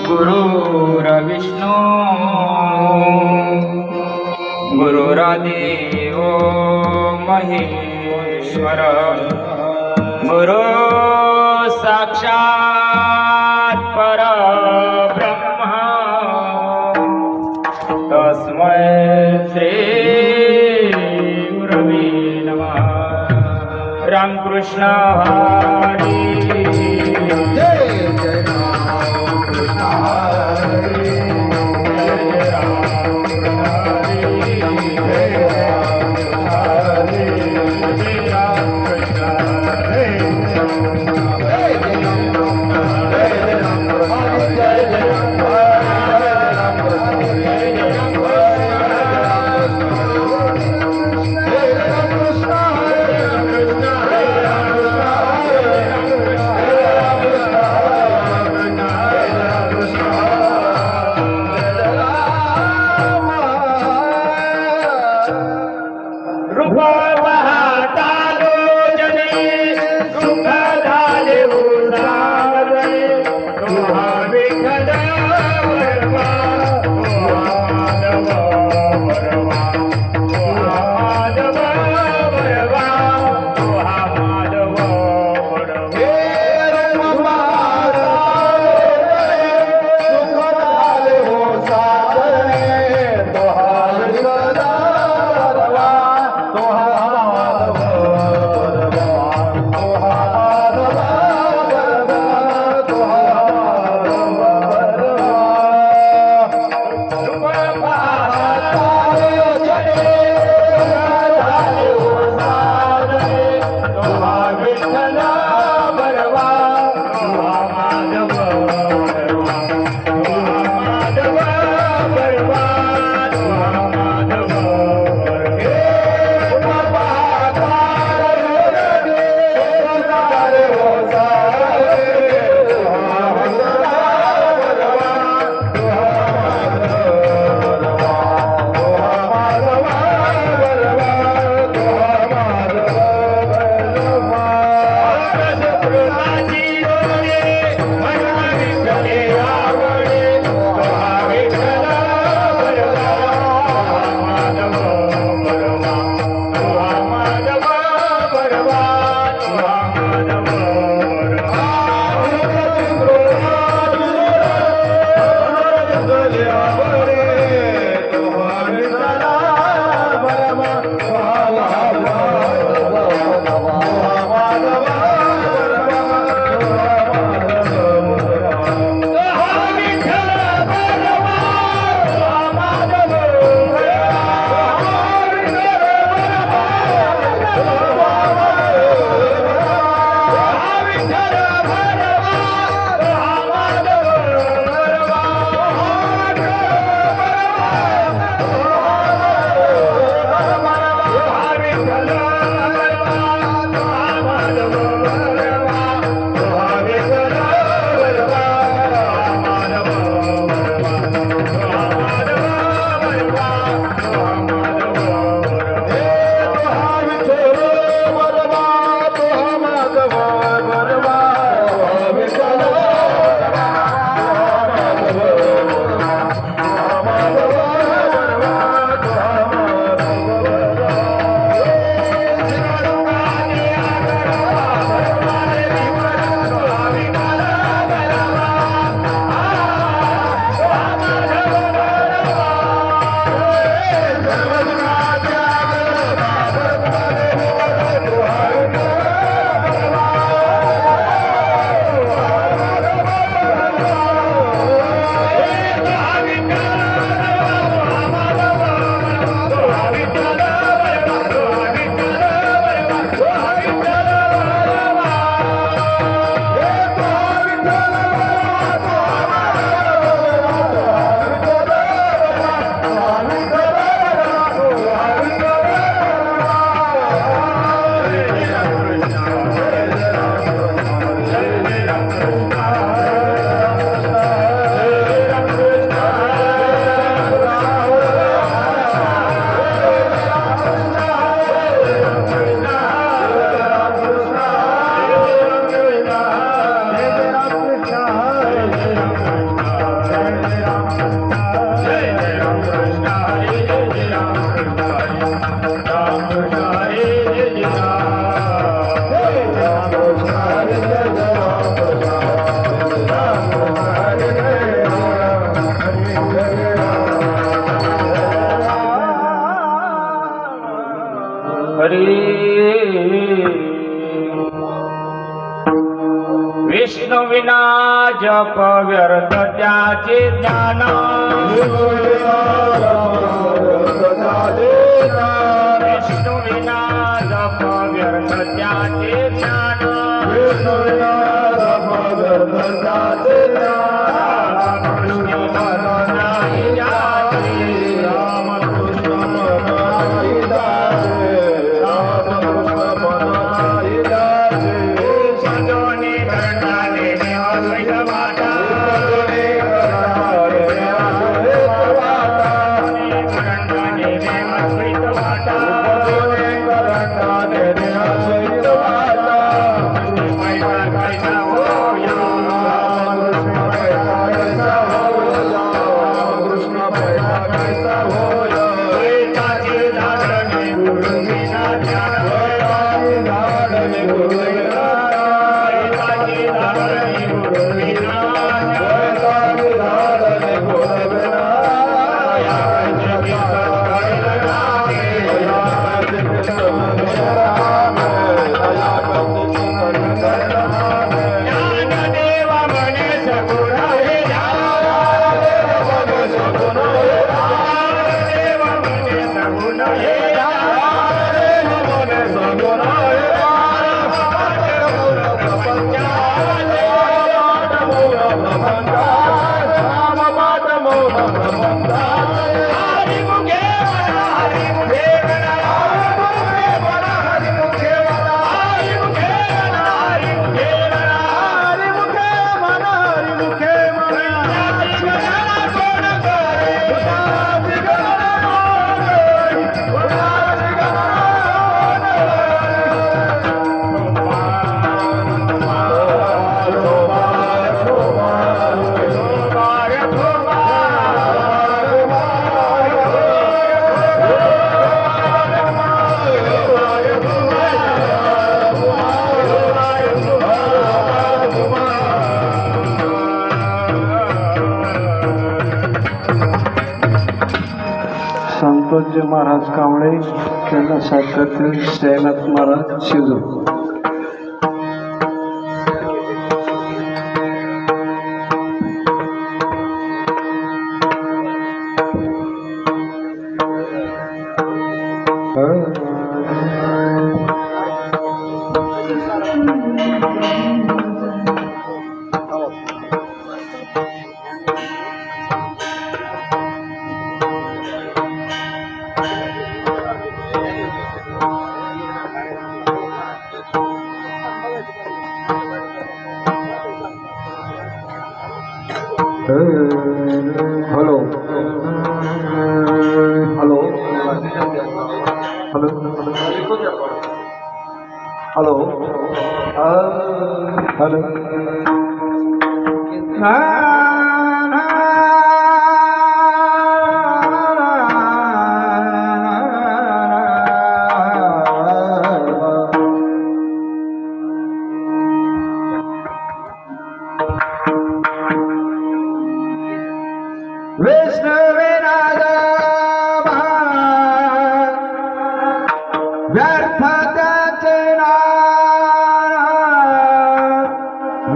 गुरुर्विष्णू गुरुरादेव महेश्वर गुरु साक्षात् परब्रह्म तस्मै श्री गुरवे नमः। रामकृष्ण हरी जय जय रामकृष्ण हरी जय रामकृष्ण हरी जय रामकृष्ण हरी जय रामकृष्ण हरी जप व्यर्थ त्याचे ज्ञान विष्णुविना जप व्यर्थ त्याचे ज्ञान संतोषजी महाराज कावळे त्यांना साताऱ्यातील शैनाथ महाराज शिजू hello hello hello hello hello व्यर्थ त्याचे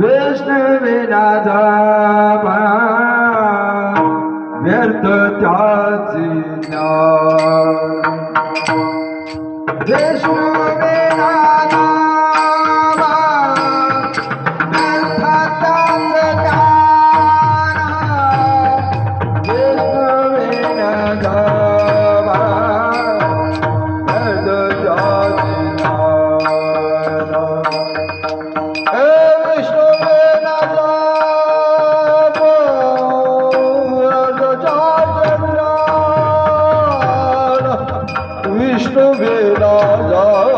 विष्णुविना जप व्यर्थ त्याचे विष्णुविना विष्णु वेला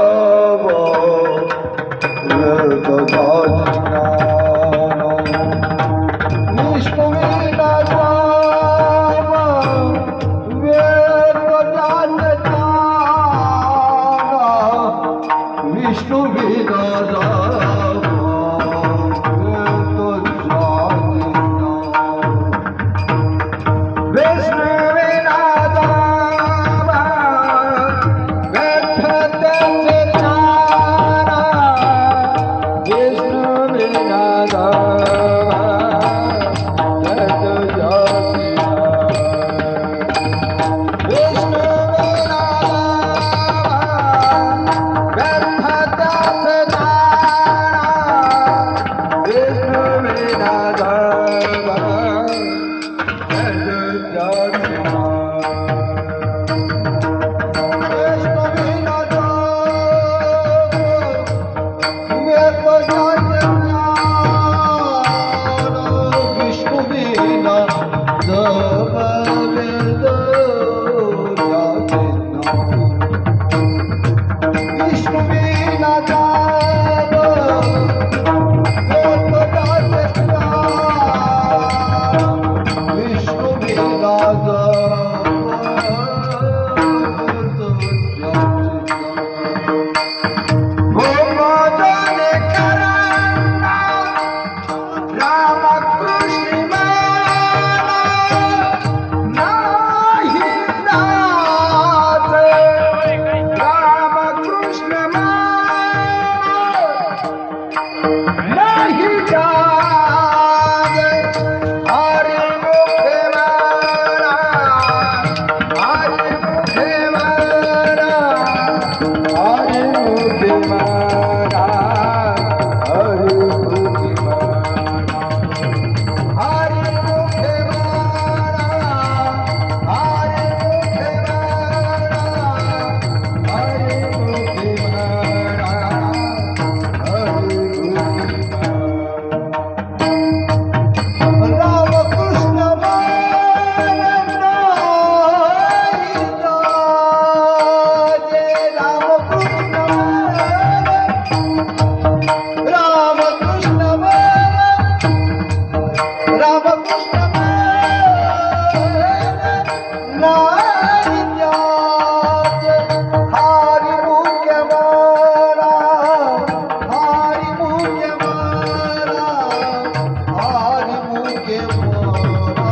मुके मारा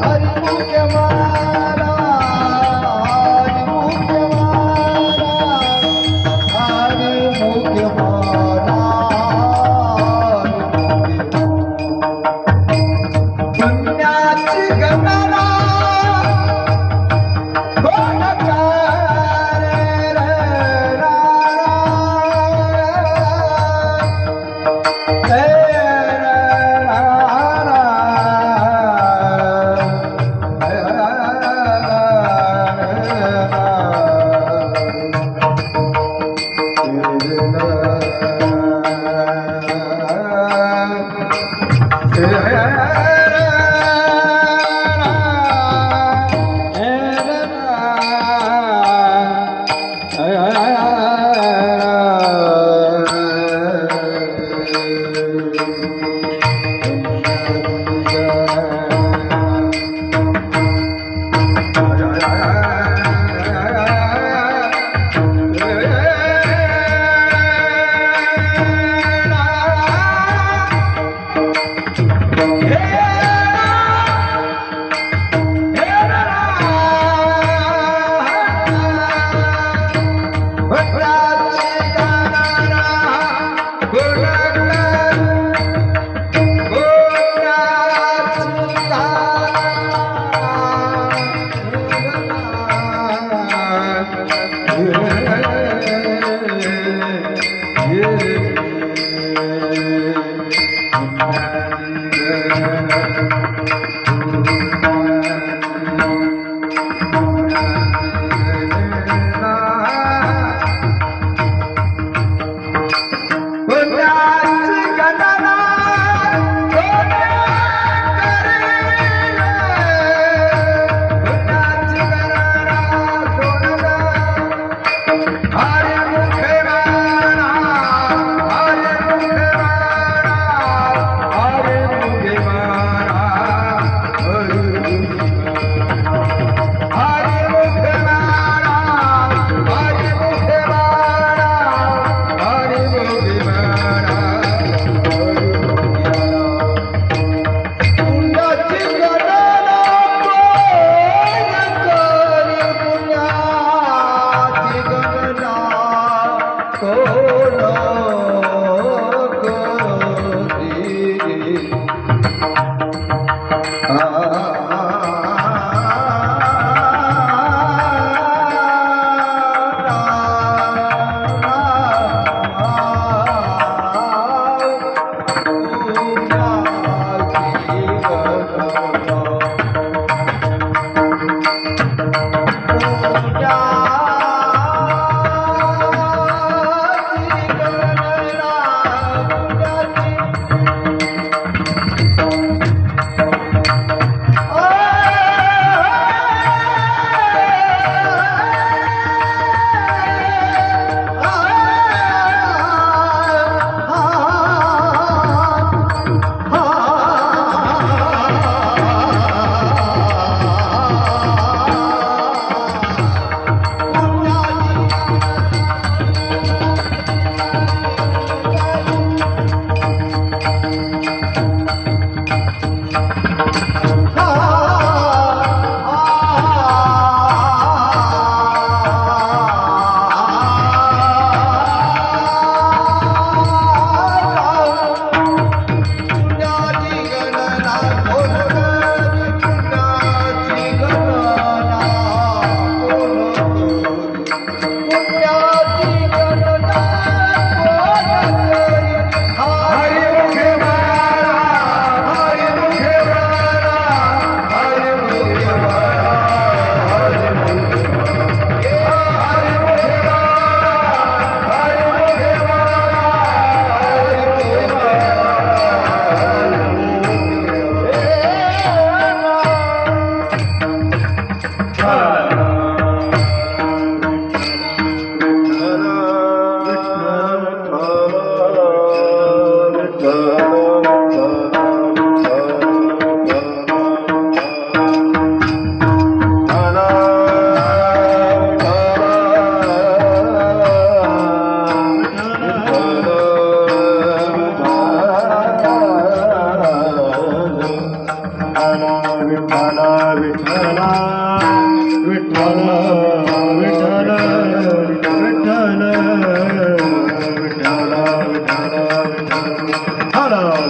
हरि मुके मारा हरि मुके मारा हरि मुके मारा पुण्याची गणना कोण करे रे रा हे रा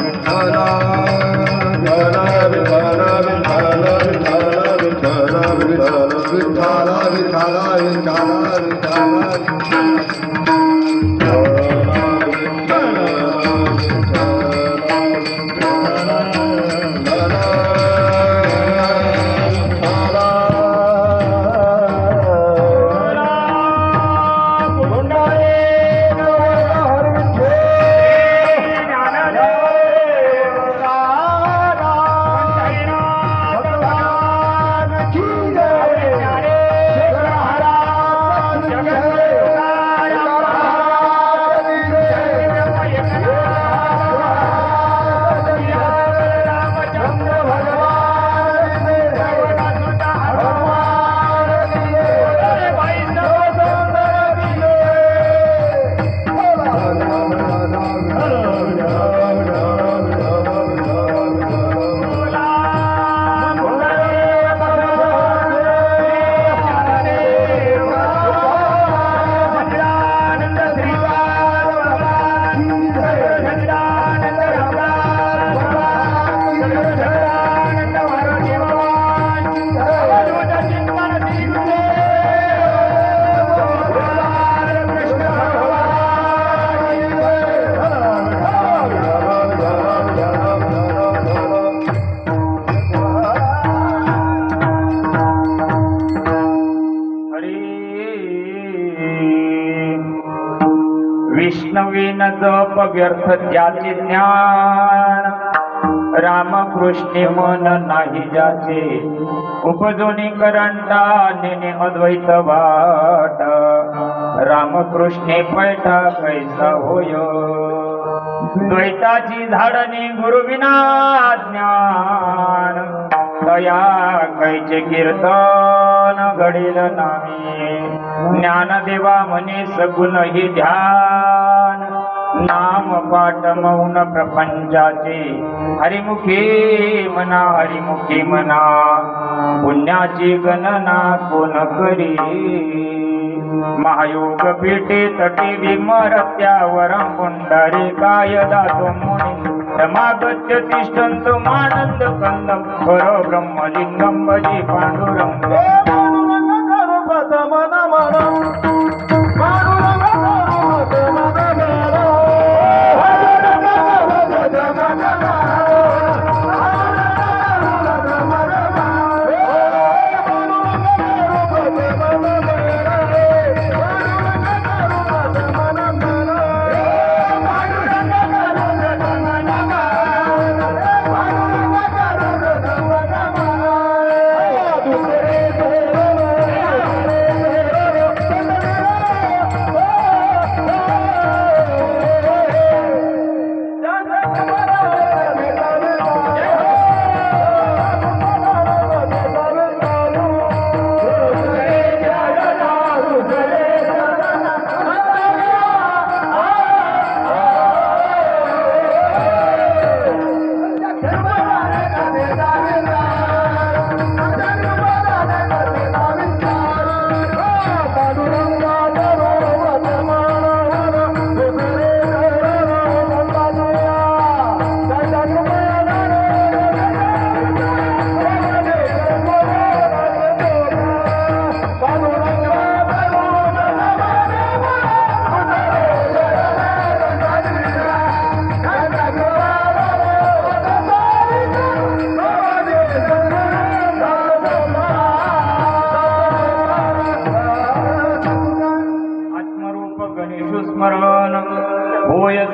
विठ्ठल विठ्ठल विठ्ठल विठ्ठल विठ्ठल विठ्ठल विठ्ठल विठ्ठल विठ्ठल विष्णवीन जप व्यर्थ ज्याचे ज्ञान रामकृष्णे मन नाही ज्याचे उपजोनी करंटा नेने अद्वैत वाट रामकृष्णे पैठा कैसा होय द्वैताची झाडणे गुरुविना ज्ञान दया कैचे कीर्तन घडील नामी ज्ञानदेवा म्हणे सगुण ही ध्यान नाम पाठ मौन प्रपंचाचे हरिमुखी मना पुण्याची गणना कोण करी महायोग पीठे तटी विमरत्यावर पुंडरी काय दातो मुनी समागत्य तिष्ठन्तु मानंद कंदम परो ब्रह्मलिंगम भजी पांडुरंग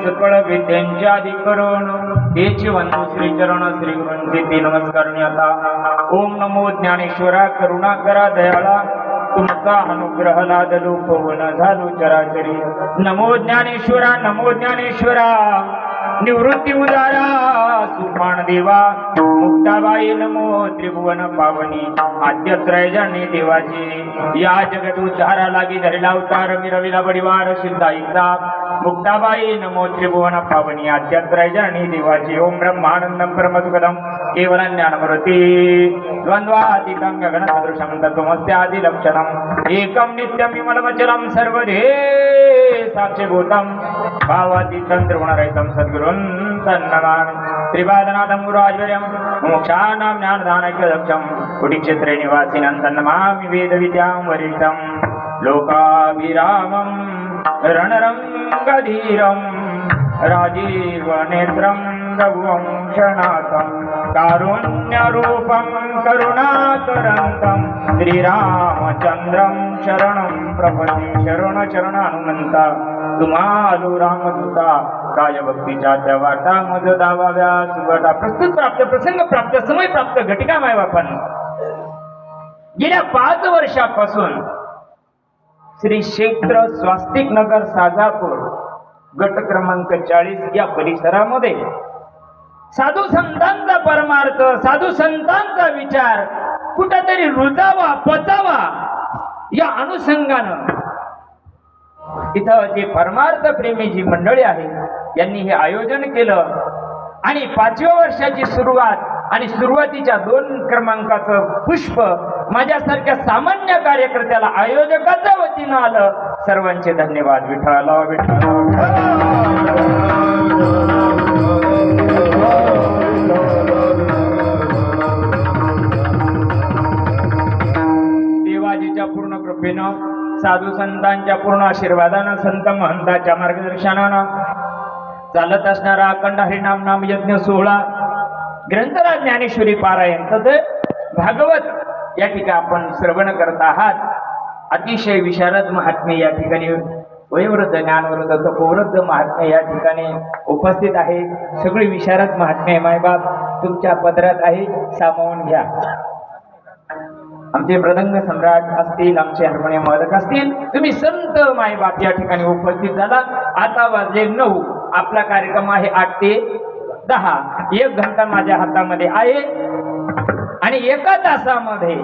सकळ विद्यांच्या अधिकरण हेची वंदू श्री चरण श्री गुरूंचे ते नमस्कार आता ओम नमो ज्ञानेश्वरा करुणाकरा दयाळा तुमचा अनुग्रह लादलो पवन झालो चराचरी नमो ज्ञानेश्वरा निवृत्ती उदारा सुपान देवा मुक्ताबाई नमो त्रिभुवन पावनी आद्यत्रय जाणे देवाची या जगत उद्धारा लागी धरला अवतार मिरविला बडिवार सिद्धाईचा मुक्ताबाई नमो त्रिभुवन पावनी आद्यत्रय जाणे देवाची ओम ब्रह्मानंदम परमसुखदम केवल ज्ञानमूर्ति द्वंद्वातीतं गगनसदृशं तत्त्वमस्यादिलक्षणम् एकं नित्यं विमलमचलं सर्वधे साक्षीभूतम भावातीतं त्रिगुणरहितं सद्गुरुं तन्नमामि त्रिपादनाथं गुरुराजवर्यं मोक्षाणां ज्ञानदानैक्यदक्षं कुटीक्षेत्रे निवासिनं तन्नमामि वेदविद्यां वरिष्ठं लोकाभिरामं रणरङ्गधीरं राजीवनेत्रं रघुवंशनाथं कारुण्यरूपं करुणाकरन्तं श्रीरामचन्द्रं शरणं प्रपद्ये शरणचरणानुमंता तुम्हालो रामदूता काय भक्तीच्या त्या वाटा मज दावाव्या सुवाटा प्रस्तुत प्राप्त प्रसंग प्राप्त समय प्राप्त घटिका माय बापन गेल्या 5 वर्षापासून श्री क्षेत्र स्वास्तिक नगर साजापूर गट क्रमांक 40 या परिसरामध्ये साधू संतांचा परमार्थ साधू संतांचा विचार कुठेतरी रुजावा पचावा या अनुषंगानं इथं जे परमार्थ प्रेमी जी मंडळी आहे यांनी हे आयोजन केलं आणि 5व्या वर्षाची सुरुवात आणि सुरुवातीच्या 2 क्रमांकाचं पुष्प माझ्यासारख्या सामान्य कार्यकर्त्याला आयोजकाच्या वतीनं आलं. सर्वांचे धन्यवाद. विठ्ठला देवाजीच्या पूर्ण कृपेनं साधू संतांच्या पूर्ण आशीर्वादानं संत महंताच्या मार्गदर्शनानं चालत असणारा अखंड हरिनाम नाम यज्ञ सोहळा ग्रंथराज ज्ञानेश्वरी पारायण तसे भागवत या ठिकाणी आपण श्रवण करत आहात. अतिशय विशारद महात्मे या ठिकाणी वयोवृद्ध ज्ञानवृद्ध तपोवृद्ध महात्मे या ठिकाणी उपस्थित आहे. सगळी विशारद महात्मे मायबाप तुमच्या पदरात आहे, सामावून घ्या. आमचे मृदंग सम्राट असतील, आमचे हार्मोनियम वादक असतील, तुम्ही संत मायबाप या ठिकाणी उपस्थित झाला. आता वाजले 9. आपला कार्यक्रम आहे 8 ते 10. 1 घंटा माझ्या हातामध्ये आहे आणि 1 तासामध्ये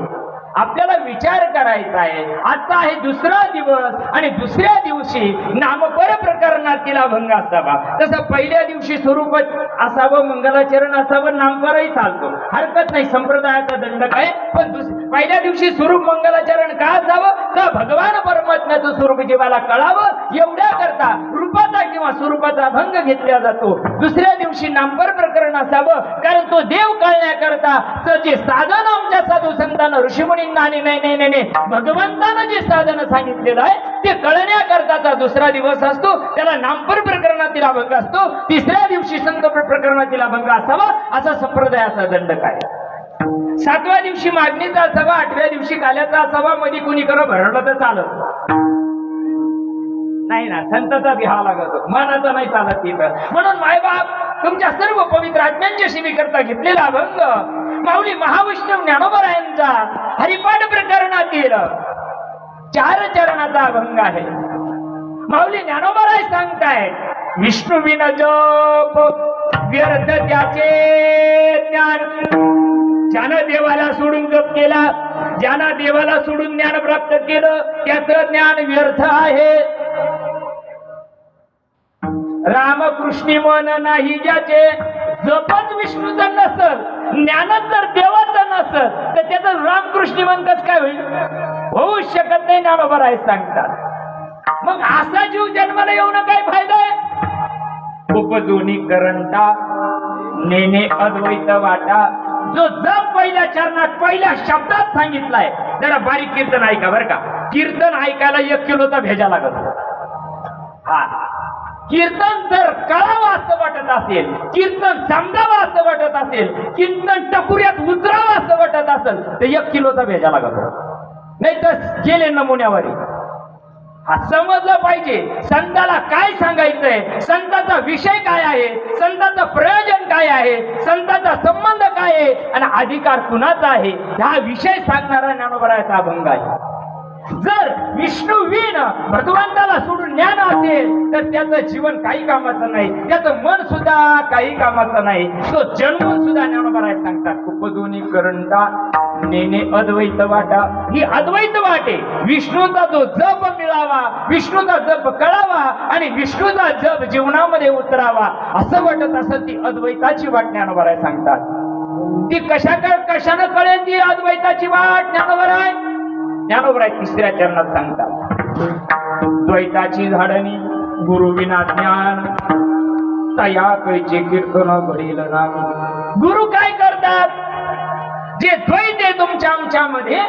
आपल्याला विचार करायचा आहे. आजचा आहे 2रा दिवस आणि 2ऱ्या दिवशी नामपर प्रकरणातील अभंग असावा. तसं पहिल्या दिवशी स्वरूप असावं, मंगलाचरण असावं, नामपरही चालतो, हरकत नाही, संप्रदायाचा दंडक आहे. पण पहिल्या दिवशी स्वरूप मंगलाचरण का असावं तर भगवान परमात्म्याचं स्वरूप जीवाला कळावं एवढ्या करता रूपाचा किंवा स्वरूपाचा अभंग घेतला जातो. 2ऱ्या दिवशी नामपर प्रकरण असावं कारण तो देव कळण्याकरता जे साधन आमच्या साधू संतांना ऋषीमुनी आणि नाही भगवंतानं जे साधन सांगितलेलं आहे ते कळण्याकरताचा 2रा दिवस असतो, त्याला नामपर प्रकरणातील अभंग असतो. 3ऱ्या दिवशी संत प्रकरणातील अभंग असावा असा संप्रदायाचा दंडक आहे. 7व्या दिवशी मागणीचा असावा, 8व्या दिवशी काल्याचा असावा. मध्ये कुणी करो भरवलं तर चालत नाही ना, संताचा घ्यावा लागतो, मनाचा नाही चालत तिथं. म्हणून मायबाप तुमच्या सर्व पवित्र आज्ञांच्या सेवेकरता घेतलेला अभंग माऊली महाविष्णू ज्ञानोबरायांचा हरिपाठ प्रकरणातील 4 चरणाचा अभंग आहे. माऊली ज्ञानोबराय सांगतायत विष्णू विन जप व्यर्थ त्याचे ज्ञान. ज्यानं देवाला सोडून जप केला, ज्यानं देवाला सोडून ज्ञान प्राप्त केलं त्याचं ज्ञान व्यर्थ आहे. रामकृष्णी मन नाही ज्याचे जपच विष्णूचं नसल, ज्ञानच जर देवाचं नसल तर त्याचं रामकृष्णी मन कसं काय होईल? होऊ शकत नाही. ज्ञानोबराय सांगतात. मग असा जीव जन्माला येऊन काय फायदा आहे? उपजोनी करंटा नेने अद्वैत वाटा. जो जप पहिल्या चरणात पहिल्या शब्दात सांगितलाय, जरा बारीक कीर्तन ऐका बरं का. कीर्तन ऐकायला 1 किलोचा भेजा लागत. हा कीर्तन जर कळावं असं वाटत असेल, कीर्तन समजावं असं वाटत असेल, कीर्तन टकुऱ्यात उतरावं असं वाटत असेल तर 1 किलोचा भेजा लागत. नाही तर गेले नमुन्यावरी. हा समजलं पाहिजे संताला काय सांगायचंय, संताचा विषय काय आहे, संताचं प्रयोजन काय आहे, संताचा संबंध काय आहे आणि अधिकार कुणाचा आहे, हा विषय सांगणारा ज्ञानोबरायाचा अभंग आहे. जर विष्णू विण भगवंताला सोडून ज्ञान असेल तर त्याचं जीवन काही कामाचं नाही, त्याचं मन सुद्धा काही कामाचं नाही. तो जन्मून सुद्धा ज्ञानोबराय सांगतात उपजोनी करंटा नेने अद्वैत वाटा. ही अद्वैत वाटे विष्णूचा जो जप मिळावा, विष्णूचा जप कळावा आणि विष्णूचा जप जीवनामध्ये उतरावा असं वाटत असं ती अद्वैताची वाट ज्ञानोबराय सांगतात. ती कशानं कळेल ती अद्वैताची वाट ज्ञानोबराय 3ऱ्या चरणात सांगतात. द्वैताची झाडणी गुरु विना ज्ञान तया कैचे कीर्तन घडेल नाही. गुरु काय करतात? जे द्वैत आहे तुमच्या आमच्यामध्ये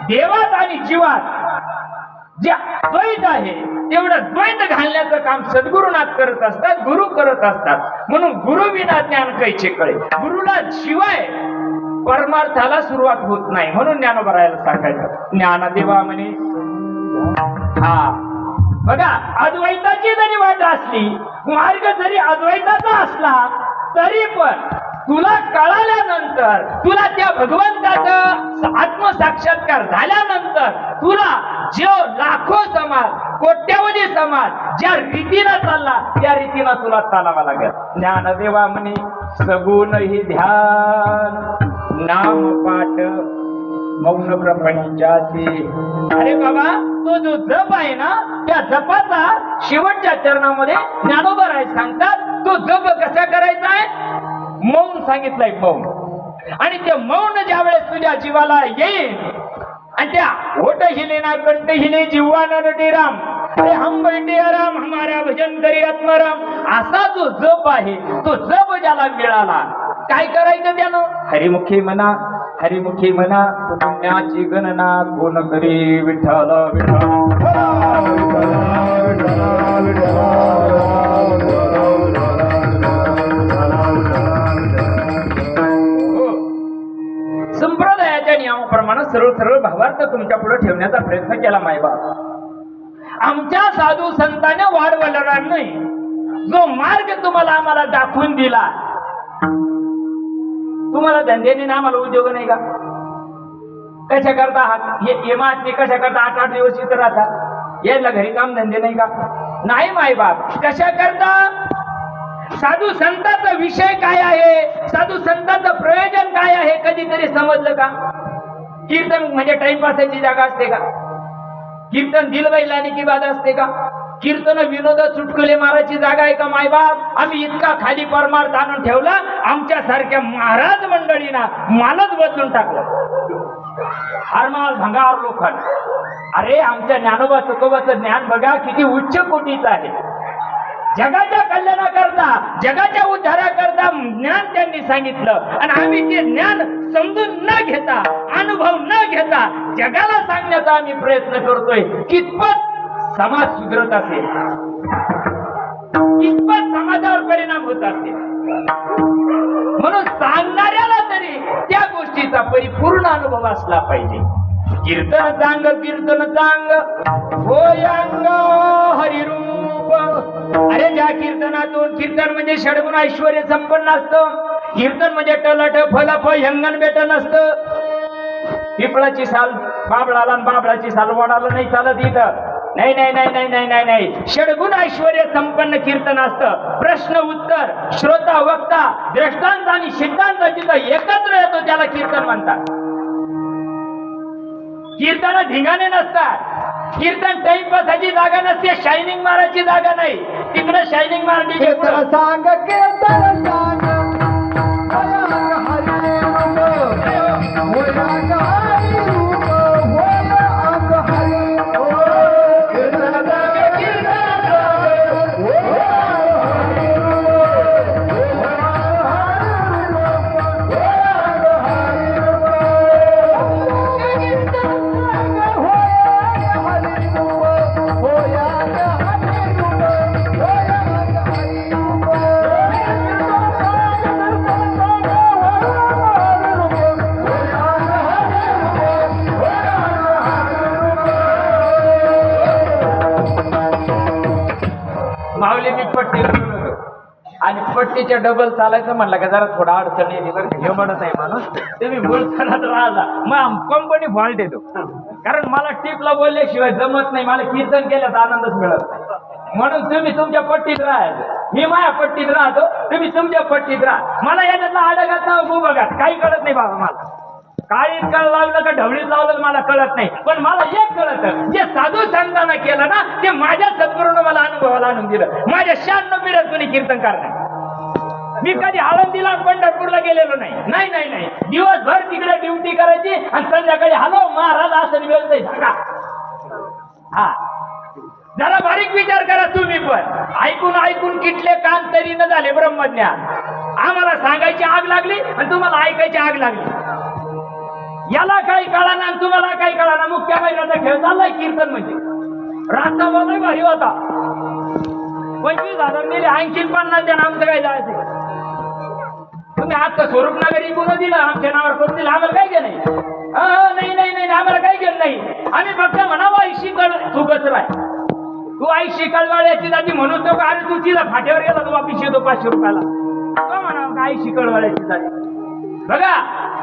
देवात आणि जीवात जे द्वैत आहे तेवढं द्वैत घालण्याचं काम सद्गुरुनाथ करत असतात, गुरु करत असतात. म्हणून गुरु विना ज्ञान कैचे कळे. गुरुला शिवाय परमार्थाला सुरुवात होत नाही. म्हणून ज्ञानोबरायला सांगायचं ज्ञानदेवा म्हणे. हा बघा, अद्वैताची जरी वाट असली, मार्ग जरी अद्वैताचा असला तरी पण तुला कळाल्यानंतर, तुला त्या भगवंताचं आत्मसाक्षात्कार झाल्यानंतर तुला जो लाखो समाज, कोट्यावधी समाज ज्या रीतीनं चालला त्या रीतीनं तुला चालावा लागेल. ज्ञानदेवा म्हणे सगुण ही ध्यान नाम पाठ मौन प्रपंचाचे. अरे बाबा, तो जो जप आहे ना, त्या जपाचा शेवटच्या चरणामध्ये ज्ञानोबराय सांगतात तो जप कसा करायचा आहे. मौन सांगितलंय, मौन. आणि ते मौन ज्या वेळेस तुझ्या जीवाला येईल आणि त्या होठ हिले ना कंठ हिले जिव्हा न नटे राम, अरे हम बैठे राम हमारा भजन करी आत्माराम, असा जो जप आहे तो जप ज्याला मिळाला काय करायचं त्यानं. हरिमुखी म्हणा, हरिमुखी म्हणा, पुण्याची गणना कोण करी. विठ्ठल विठ्ठल संप्रदायाच्या नियमाप्रमाणे सरळ सरळ भावार्थ तुमच्या पुढे ठेवण्याचा प्रयत्न केला मायबाप. आमच्या साधू संतांनी वाढ वळणार नाही. जो मार्ग तुम्हाला आम्हाला दाखवून दिला, तुम्हाला धंद्याने ना आम्हाला उद्योग नाही का? कशा करता हे महात्मे कशा करता 8-8 दिवस इथं राहतात? यायला घरी काम धंदे नाही का? नाही मायबाप. कशा करता? साधू संतांचा विषय काय आहे, साधू संतांचं प्रयोजन काय आहे कधीतरी समजलं का? कीर्तन म्हणजे टाइमपासाची जागा असते का? कीर्तन दिलवैलानी की बात असते का? कीर्तन विनोद चुटकुले मारायची जागा आहे का मायबाप? आम्ही इतका खाली परमार्थ आणून ठेवला, आमच्या सारख्या महाराज मंडळीना मालच बदलून टाकलं. हरमाल भंगार लोखंड. अरे आमच्या ज्ञानोबा तुकोबाचं ज्ञान बघा किती उच्च कोटीचं आहे. जगाच्या कल्याणाकरता, जगाच्या उद्धाराकरता ज्ञान त्यांनी सांगितलं आणि आम्ही ते ज्ञान समजून न घेता, अनुभव न घेता जगाला सांगण्याचा आम्ही प्रयत्न करतोय. कितपत समाज सुधरत असेल, कितपत समाजावर परिणाम होत असेल. म्हणून सांगणाऱ्याला तरी त्या गोष्टीचा परिपूर्ण अनुभव असला पाहिजे. कीर्तन चांग, कीर्तन चांग होयांग हरिरूप. अरे ज्या कीर्तनातून, कीर्तन म्हणजे षडगुण ऐश्वर्य संपन्न असतं. कीर्तन म्हणजे टलट फलफ यंगण बेट नसतं. पिपळाची साल बाबळाला आणि बाबळाची साल वडाला नाही चालत इथं. नाही नाही नाही नाही नाही नाही नाही, षडगुण ऐश्वर्य संपन्न कीर्तन असतं. प्रश्न उत्तर, श्रोता वक्ता, दृष्टांत आणि सिद्धांत जिथं एकत्र येतो त्याला कीर्तन म्हणतात. कीर्तन धिंगाणे नसतात. कीर्तन टाइमपासाची जागा नसते, शायनिंग मारायची जागा नाही. तिकडे शायनिंग मारली सांग कीर्तन सांग होयांग हरिरूप, होयांग हरिरूप, होयांग हरिरूप. माऊली मी पट्टी आणि पट्टीच्या डबल चालायचं म्हणलं का जरा थोडा अडचण येते बरं. हे म्हणत आहे माणूस तुम्ही बोलताना राहिला मग कंपनी फॉल्ट येतो. कारण मला टिपला बोलल्याशिवाय जमत नाही. मला कीर्तन केल्याचा आनंदच मिळत नाही. म्हणून तुम्ही तुमच्या पट्टीत राहायचं, मी माझ्या पट्टीत राहतो, तुम्ही तुमच्या पट्टीत राहा. मला याच्यातला आडगात ना उभगात काही कळत नाही बाबा. मला काळीत कळ लावलं का ढवळीत लावलं मला कळत नाही. पण मला एक कळत, जे साधू संतांना केलं ना ते माझ्या सद्गुरूनं मला अनुभवाला आणून दिलं. माझ्या 96 पिढ्यात कोणी कीर्तन करणार. मी कधी आळंदीला पंढरपूरला गेलेलो नाही. नाही नाही नाही, दिवसभर तिकडे ड्युटी करायची आणि संध्याकाळी हॅलो महाराज असं व्यवस्थित सांगा. हा जरा बारीक विचार करा तुम्ही पण. ऐकून ऐकून किटले कान तरी न झाले ब्रह्मज्ञान. आम्हाला सांगायची आग लागली आणि तुम्हाला ऐकायची आग लागली. याला काही कळाना आणि तुम्हाला काही कळाना. मुख्य महिन्याचा खेळ चाललाय कीर्तन म्हणजे. रातचा बोलाय भारी होता. 25,000 नेले 80-50 जण आमचं काय जायचं. तुम्ही आता स्वरूप नगरी कोण दिलं आमच्या नावावर करून दिलं. आम्हाला काय केलं नाही नाही नाही आम्हाला काय केलं नाही. आम्ही फक्त म्हणावं ऐशी कळ तू कचरा आहे. तू ऐशी कळवाळ्याची जाती म्हणून तो का अरे तू तिला फाट्यावर गेला तू वापिस येतो 500 रुपयाला. तो म्हणावं का ऐशी कळवाळ्याची जाती. बघा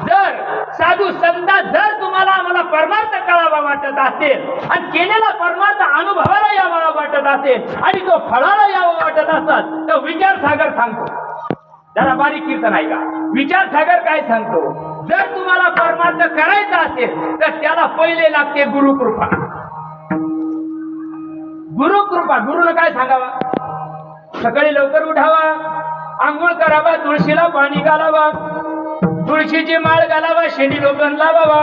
जर साधू संता जर तुम्हाला आम्हाला परमार्थ कळावा वाटत असेल आणि केलेला परमार्थ अनुभवाला यावा वाटत असेल आणि तो फळाला यावा वाटत असतात तर विचार सागर सांगतो. जरा बारीक कीर्तन आहे का. विचार सागर काय सांगतो. जर तुम्हाला परमार्थ करायचा असेल तर त्याला पहिले लागते गुरुकृपा. गुरुकृपा. गुरुला काय सांगावा. सकाळी लवकर उठावा, आंघोळ करावा, तुळशीला पाणी घालावा, तुळशीची माळ घालावा, शेंडी लोकन लावावा,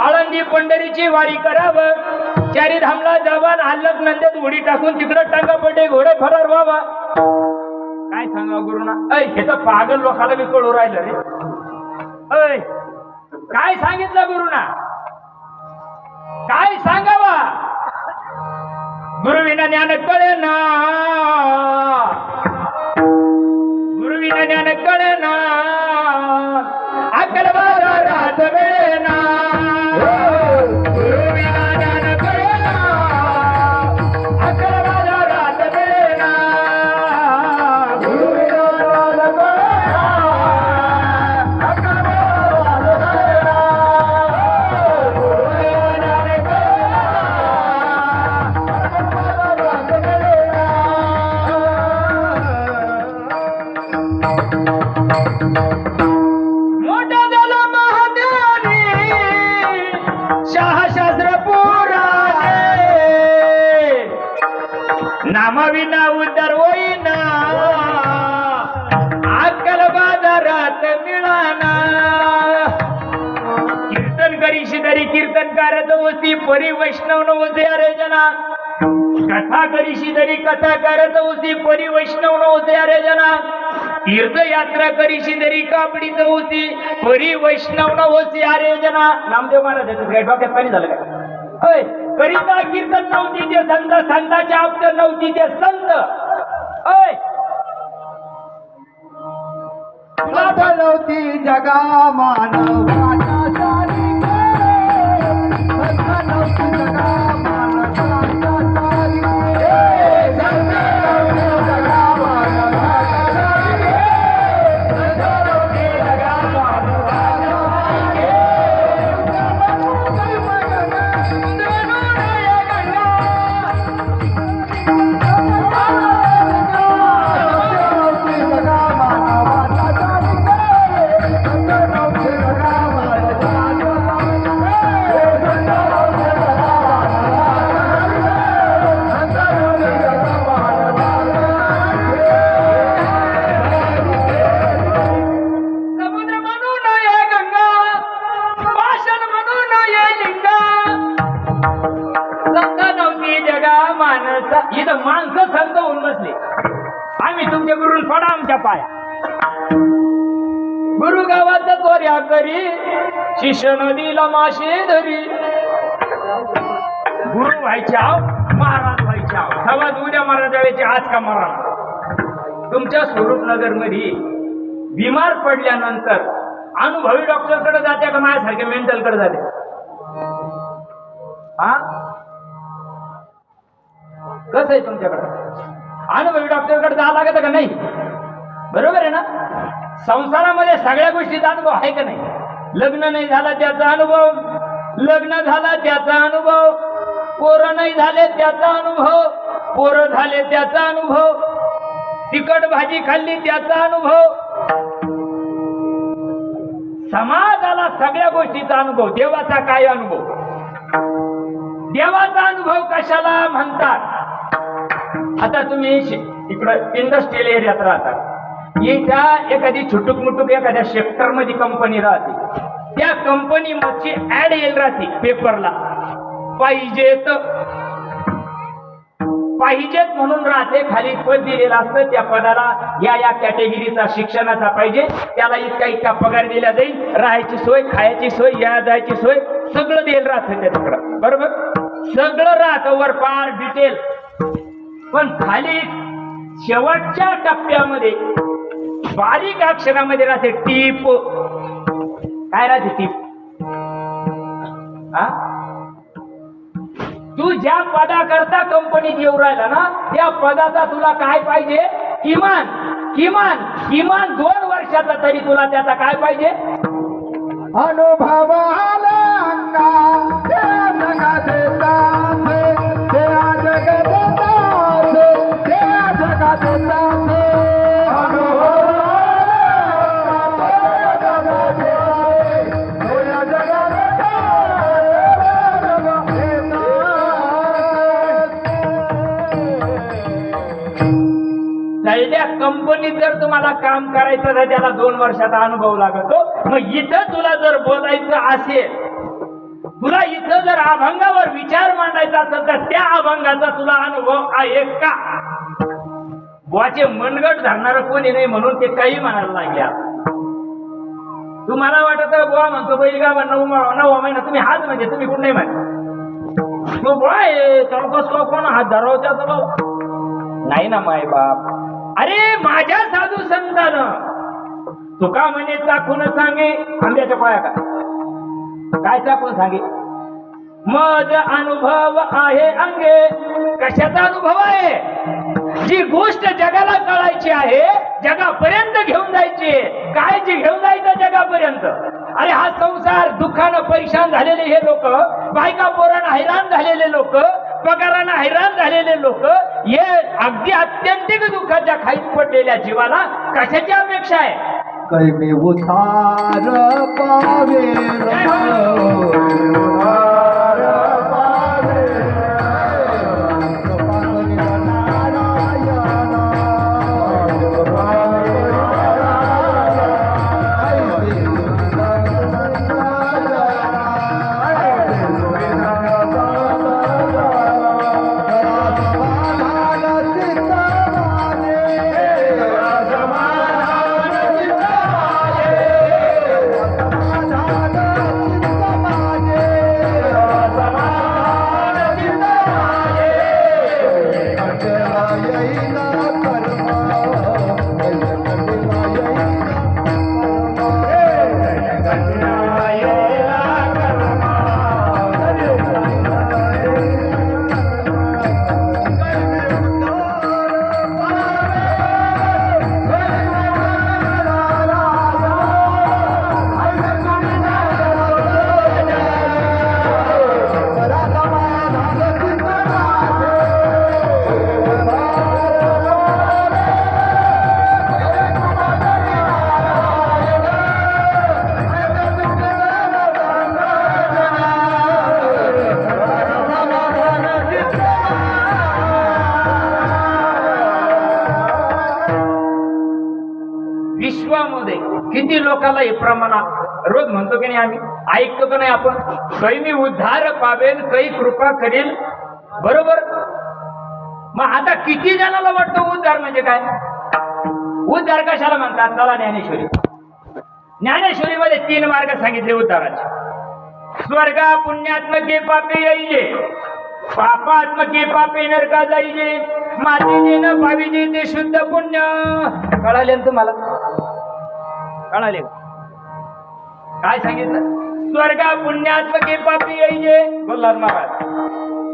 आळंदी पंढरीची वारी करावं, चारी धामला जावा, हल्लक नंदेत उडी टाकून तिकडं टांगा पडे घोडे फरार व्हावा. काय सांगा गुरुना. हे तर पागल लोकाला मी कळू राहिलं रे. काय सांगितलं गुरुना. काय सांगावा. गुरुविना ज्ञान कळे ना. गुरुविना ज्ञान कळे ना. अक्कल बाजारात मिळे ना. गुरुविना ज्ञान कळे ना. अक्कल बाजारात मिळे ना. गुरुविना ज्ञान कळे ना. अक्कल बाजारात मिळे ना. गुरुविना ज्ञान कळे ना. अक्कल बाजारात मिळे ना. मोठा झाला महादेवानी शहाशास्त्र पुराणे. नामाविना उद्धार होईना. अक्कल बाजारात मिळाना. कीर्तन करीशी तरी कीर्तनकारच होती परी वैष्णव नव्हते अरे जना. कथा करीशी तरी कथा करत होती परी वैष्णव नव्हते अरे जना. तीर्थयात्रा करीशी तरी कापडीच होती परी वैष्णव नव्हती अरे जना. नामदेव महाराजांचं काय डोक्यात पाणी झालं काय. करिता कीर्तन नव्हती ते संत. संतांच्या आप्त नव्हती ते संत. नव्हती जगा मानवाच्या सारी नव्हती जगा मानवाच्या सारी. इथं माणसं संत होऊन बसले. आम्ही तुमच्या गुरुला पडा आमच्या पाया. गुरु गावात त्वर्या करी शिष्य नदीला माशे धरी. गुरु व्हायचे आव महाराज व्हायचे आव. सवाज उद्या महाराज व्हायचे आज का महाराज. तुमच्या स्वरूप नगर मध्ये बिमार पडल्यानंतर अनुभवी डॉक्टरकडे जात्या का माझ्यासारख्या मेंटल कडे जाते. हा कसं आहे तुमच्याकडे. अनुभवी डॉक्टरकडे जावं लागत का नाही. बरोबर आहे ना. संसारामध्ये सगळ्या गोष्टीचा अनुभव आहे का नाही. लग्न नाही झालं त्याचा अनुभव, लग्न झालं त्याचा अनुभव, पोरं नाही झाले त्याचा अनुभव, पोरं झाले त्याचा अनुभव, तिखट भाजी खाल्ली त्याचा अनुभव. समाजाला सगळ्या गोष्टीचा अनुभव. देवाचा काय अनुभव. देवाचा अनुभव कशाला म्हणतात. आता तुम्ही इकडं इंडस्ट्रियल एरियात राहता. इथ्या एखादी छुटूक मुटूक एखाद्या सेक्टर मध्ये कंपनी राहते. त्या कंपनी मध्ये ऍड येईल राहते पेपरला. पाहिजे पाहिजेत म्हणून राहते, खाली पद दिलेलं असतं, त्या पदाला या कॅटेगरीचा शिक्षणाचा पाहिजे, त्याला इतका पगार दिला जाईल, राहायची सोय, खायची सोय, या जायची सोय सगळं दिलं राहतं त्याच्याकडं, बरोबर, सगळं राहतं वर पार डिटेल. पण खाली शेवटच्या टप्प्यामध्ये बारीक अक्षरामध्ये राहते टीप. काय राहते टीप? तू ज्या पदाकरता कंपनीत येऊ राहिला ना, त्या पदाचा तुला काय पाहिजे? किमान किमान किमान 2 वर्षाचा तरी तुला त्याचा काय पाहिजे? अनुभव आला अंगा त्या जगाचे तासे, त्या जगाचे तासे, त्या जगाचे तासे. अनुभव त्या कंपनीत जर तुम्हाला काम करायचं तर त्याला 2 वर्षाचा अनुभव लागतो. मग इथं तुला जर बोलायचं असेल, तुला इथं जर अभंगावर विचार मांडायचा असेल तर त्या अभंगाचा तुला अनुभव आहे का? बुवाचे मनगट धरणार कोणी नाही म्हणून ते काही म्हणायला लागल्या. तुम्हाला वाटत बुवा म्हणतो बैलगाव 9 महिना तुम्ही हात म्हणजे तुम्ही कोण नाही म्हणत तो बुवा चौकस कोण हात धरावच्या नाही ना माय बाप. अरे माझ्या साधू संतानं तुका म्हणे चाकून सांगे आंब्याच्या पोळ्या का काय चाकून सांगे? मज अनुभव आहे अंगे. कशाचा अनुभव आहे? जी गोष्ट जगाला कळायची आहे, जगापर्यंत घेऊन जायची. काय जी घेऊन जायचं जगापर्यंत? अरे हा संसार दुःखानं परेशान झालेले हे लोक, बायका पोरांना हैराण झालेले लोक, पगारानं हैराण झालेले लोक, हे अगदी अत्यंतिक दुःखाच्या खाईत पडलेल्या जीवाला कशाची अपेक्षा आहे? कैमे उतार पावे विश्वामध्ये किती लोकांना हे प्रमाणात रोज म्हणतो की नाही, आम्ही ऐकतो का नाही आपण? काही मी उद्धार पावेल, काही कृपा करेल, बरोबर. मग आता किती जणाला वाटतं उद्धार म्हणजे काय? उद्धार कशाला म्हणतात? चला ज्ञानेश्वरी. ज्ञानेश्वरीमध्ये 3 मार्ग सांगितले उद्धाराचे. स्वर्गा पुण्यात्मके पापे येईले, पापात्मके पापे नरका जाईले, मातीचे न पाविजे ते शुद्ध पुण्य. कळाले ना तुम्हाला? कळाले काय सांगितलं? स्वर्गा पुण्यात्मके पापी येईले बोलणार महाराज.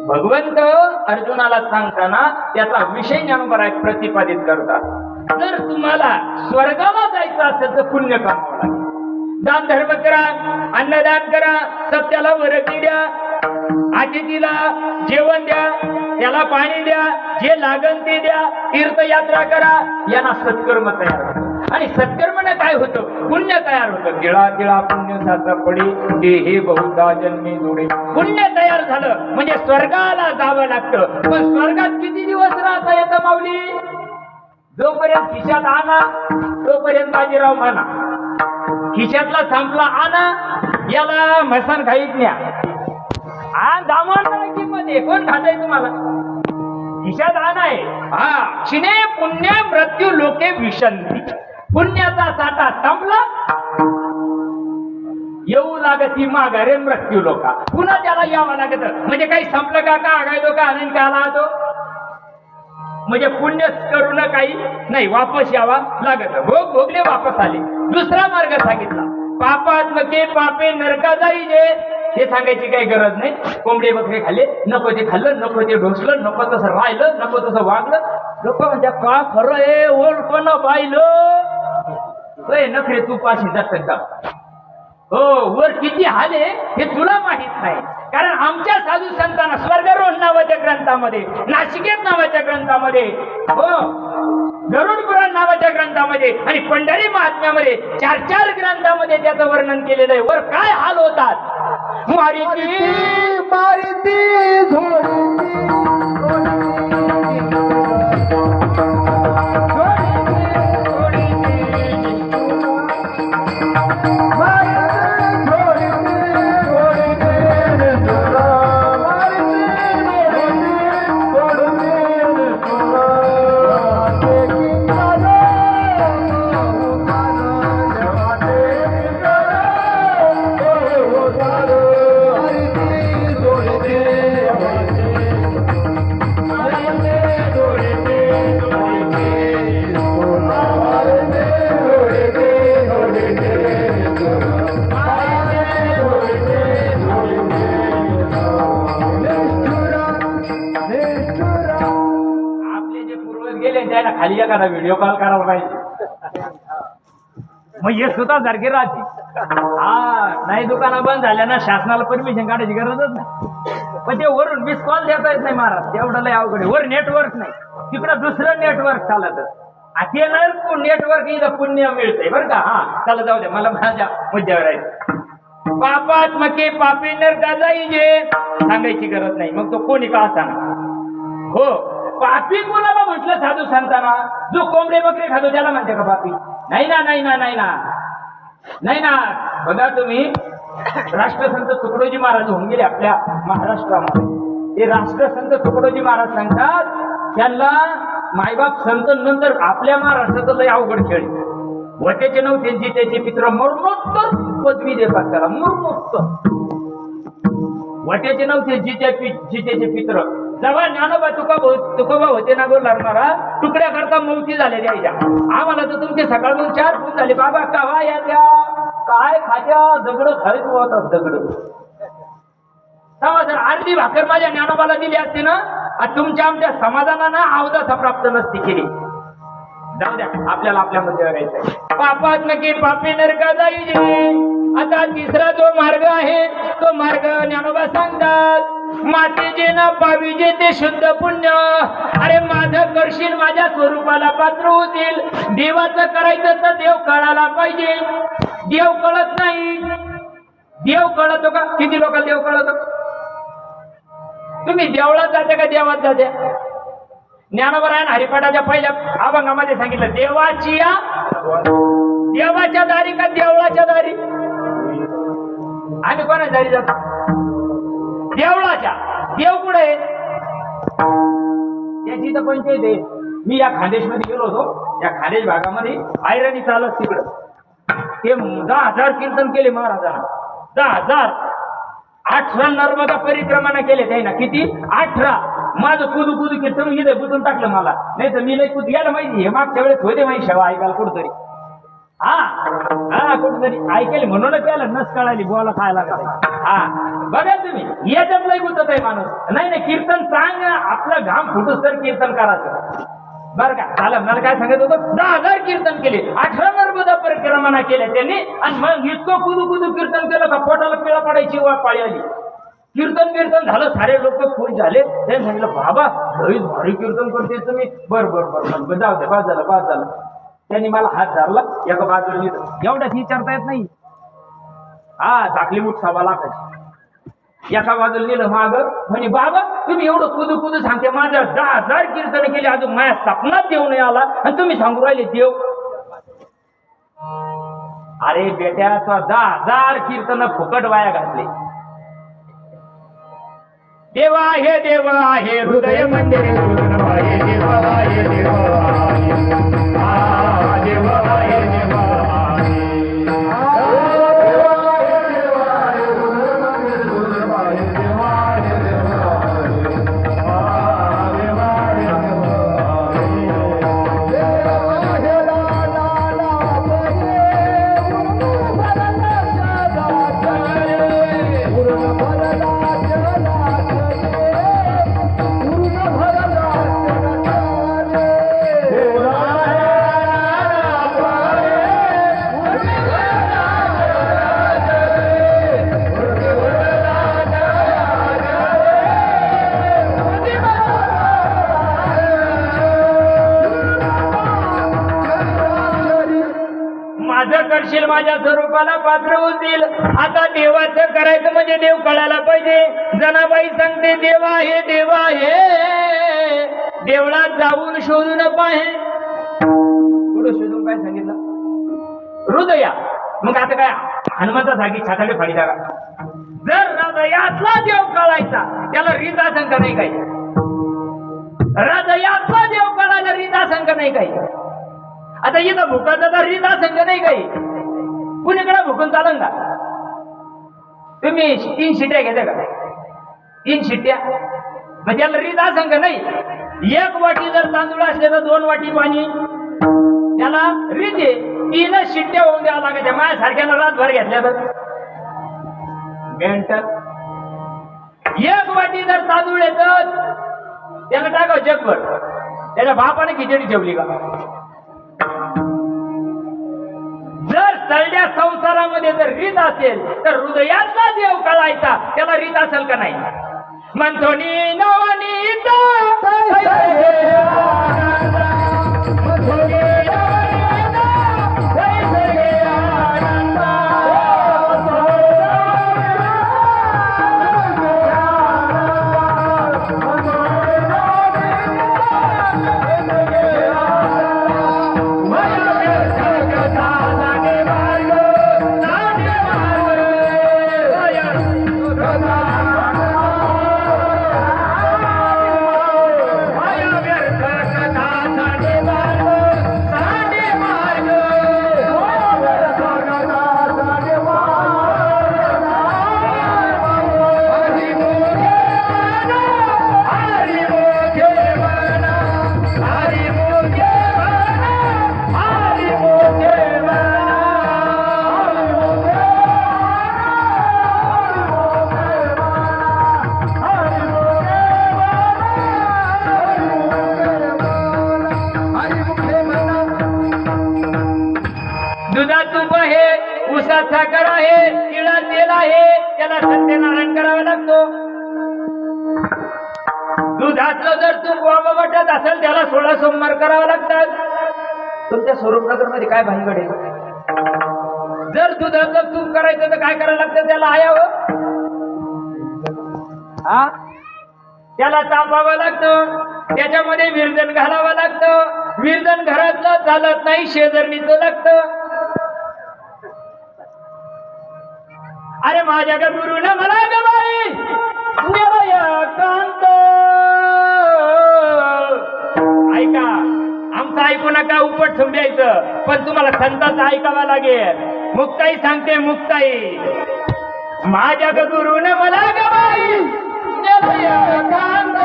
भगवंत अर्जुनाला सांगताना त्याचा विषय ज्ञानोबराय प्रतिपादित करतात. जर तुम्हाला स्वर्गाला जायचं असेल तर पुण्य कमावं लागेल. दान धर्म करा, अन्नदान करा, सत्याला वरती द्या, अतिथीला जेवण द्या, त्याला पाणी द्या, जे लागन ते द्या, तीर्थयात्रा करा, यांना सत्कर्म तयार होतं. आणि सत्कर्माने काय होतं? पुण्य तयार होतं. गिळा गिळा पुण्य साचा पडे, ते हे बहुधा जन्मी जोडे. पुण्य तयार झालं म्हणजे स्वर्गाला जावं लागतं. पण स्वर्गात किती दिवस राहता येतं माऊली? जोपर्यंत खिशात आणा तोपर्यंत बाजीराव म्हणा. खिशातला संपला आणा, याला मसान घाईत न्या. दामण मध्ये कोण खाताय तुम्हाला? खिशात आहे हा शिने पुण्य मृत्यू लोके विशंती. पुण्याचा साठा संपला येऊ लागती माघारे मृत्यू लोका. पुन्हा त्याला यावं लागत. म्हणजे काही संपलं का आगायलो का आनंद का आला तो. म्हणजे पुण्य करून काही नाही वापस यावा लागत. भोग भोगले वापस आले. दुसरा मार्ग सांगितला पापात्मके पापे नरका जाईजे. हे सांगायची काही गरज नाही. कोंबडे बकरे खाल्ले नको ते खाल्लं नको ते ढोसलं नको तसं राहिलं नको तसं वागलं. लोक म्हणजे का खरं आहे ओळखण पाहिलं नखरे तू पाशी जात हो वर किती हाले हे तुला माहित नाही. कारण आमच्या साधू संतांना स्वर्गारोहण नावाच्या ग्रंथामध्ये नाशिकेत नावाच्या ग्रंथामध्ये हो गरुड पुराण नावाच्या ग्रंथामध्ये आणि पंढरी महात्म्यामध्ये 4 ग्रंथामध्ये त्याचं वर्णन केलेलं आहे. वर काय हाल होतात. मारिती खाली एखादा व्हिडिओ कॉल करायला पाहिजे. मग हे सुद्धा सारखे राहते. हा नाही दुकानं बंद झाल्या ना शासनाला परमिशन काढायची गरजच नाही. पण ते वरून मिस कॉल देता येत नाही महाराज. तेवढं लय अवघड. वर नेटवर्क नाही तिकडं दुसरं नेटवर्क चालत. ते नेटवर्क इथं पुण्य मिळतंय बरं का. हा चला जाऊ द्या मला माझ्या मुद्द्यावर आहे. पापात्मके पापी नरका जाईजे सांगायची गरज नाही. मग तो कोणी का सांग हो पापी कोणाला म्हटलं साधू संतांना. जो कोंबडे बकरे खातो त्याला म्हणते का पापी. नाही ना नाही ना नाही ना नाही ना. बघा तुम्ही राष्ट्रसंत तुकडोजी महाराज होऊन गेले आपल्या महाराष्ट्रामध्ये. ते राष्ट्रसंत तुकडोजी महाराज सांगतात त्यांना मायबाप संत नंतर आपल्या महाराष्ट्राचं लय अवघड खेळ वट्याचे नव्हते जितेचे पित्र मरणोत्तर पदवी देतात त्याला. मरणोत्तर वट्याचे नव्हते जितेचे पित्र. जेव्हा ज्ञानोबा तुकोबा होते ना बोलणार महाराज तुकड्या करता मौती झाले द्यायच्या. आम्हाला तर तुमचे सकाळून 4 फोन झाले. बाबा कावा या त्या काय खात्या दगड खायच होतात दगड. तेव्हा जर अर्धी भाकर माझ्या ज्ञानोबाला दिली असते ना तुमच्या आमच्या समाधानानं अवदासा प्राप्त नसती केली. जाऊ द्या आपल्याला आपल्या मध्ये राहायचंय. पापात्मके पापी नरका जाईजे. आता तिसरा जो मार्ग आहे तो मार्ग ज्ञानोबा सांगतात मातेचे ना पाविजे ते शुद्ध पुण्य. अरे माझं करशील माझ्या स्वरूपाला पात्र होतील. देवाचं करायचं तर देव कळायला पाहिजे. देव कळत नाही. देव कळतो का. किती लोकांना देव कळतो. तुम्ही देवळात जाते का देवात जाते. ज्ञानोबरायण हरिपाठाच्या पहिल्या अभंगामध्ये सांगितलं देवाच्या दारी का देवळाच्या दारी. आम्ही कोणाच्या दारी जातो. देवळाच्या. देव कुठे त्याची तर पंचायत आहे. मी या खानदेशमध्ये गेलो होतो. या खानदेश भागामध्ये आयरणी चालत तिकडं ते 10,000 कीर्तन केले महाराजांना. 10,000. 18 नर्मदा परिक्रमाना केले ते ना. किती 18. माझं कुदू कीर्तन गेले बुजून टाकलं मला. नाही तर मी लई कुद यायला माहिती. हे मागच्या वेळेस होते माहिती शेवा ऐकायला कुठतरी. हा कुठतरी ऐकेल म्हणूनच त्याला नस कळाली बोला खायला लागला. हा बघा तुम्ही याच्यात लई गुतत आहे माणूस. नाही कीर्तन सांग आपलं घाम फुटूस तर कीर्तन करायचं बरं का. झालं मला काय सांगत होतं 10,000 कीर्तन केले. 18 नर्मदा परिक्रमाना केल्या त्यांनी. आणि मग इतकं कुदू कीर्तन केलं का पोटाला पिळा पडायची पाळी आली. कीर्तन झालं. सारे लोक खुश झाले. त्यांनी सांगितलं बाबा भारी कीर्तन करते तुम्ही. बरं जाऊ दे बाद झालं. त्यांनी मला हात धरला एका बाजूला एवढ्याच विचारता येत नाही. हा झाकली मुठ 1.25 लाखाची. एका बाजूला लिहिलं माग म्हणजे बाबा तुम्ही एवढं कुदू सांगते. माझ्या 10,000 कीर्तन केली अजून माझ्या स्थापनात देव नाही आला आणि तुम्ही सांगू राहिले देव. अरे बेट्या 10,000 कीर्तन फुकट वाया घातले. देवा हे हृदय मंदिर आहे देव आहे देव आहे हा देव आहे देव माझं करशील माझ्या स्वरूपाला पात्र होतील. आता देवाचं करायचं म्हणजे देव कळायला पाहिजे. जनाबाई सांगते देव आहे देव आहे देवळात जाऊन शोधून पाहे. कुठं शोधून काय सांगितलं? हृदया. मग आता काय हनुमंता जागी छाताडे फाडी टाका. जर हृदयातला देव कळायचा त्याला रीत आसन का नाही काही? हृदयातला देव कळायला रीत आसन का नाही काही? आता इथं भुकाचा तर रीत संघ नाही काही. कुणीकडे भुकून चालन का? तुम्ही 3 शिट्या घेता का? 3 शिट्या म्हणजे त्याला रीत संघ नाही. 1 वाटी जर तांदूळ असले तर 2 वाटी पाणी त्याला रीत आहे. 3 शिट्ट्या होऊन द्यावं लागायच्या. माझ्यासारख्याला रातभर घेतल्या तर मेंटल. 1 वाटी जर तांदूळ येत त्याला टाकाव जगभर. त्याच्या बापाने खिचडी ठेवली का? जर सगळ्या संसारामध्ये जर रीत असेल तर हृदयातला देव कळायचा त्याला रीत असेल का नाही? मंथोनी नवनीत दुधात तूप आहे, उसात साखर आहे, तिळात तेल आहे, त्याला सत्यनारायण करावा लागतो. दुधातलं जर तूप वाटत असेल त्याला 16 सोमवार करावा लागतात. तुमच्या स्वरूपनगर मध्ये काय भानगड आहे? जर दुधाचं तूप करायचं तर काय करावं लागतं? त्याला आयावं हा त्याला तापावं लागतं. त्याच्यामध्ये विरजन घालावं लागतं. विरजन घरातलं चालत नाही, शेजारणीचं लागतं. अरे माझ्या ग गुरुन मला ग बाई मेरा या कांत. ऐका, आमचं ऐकू नका उपट समजायचं, पण तुम्हाला संतांचं ऐकावं लागेल. मुक्ताई सांगते, मुक्ताई माझ्या ग गुरुन मला ग बाई मेरा या कांत.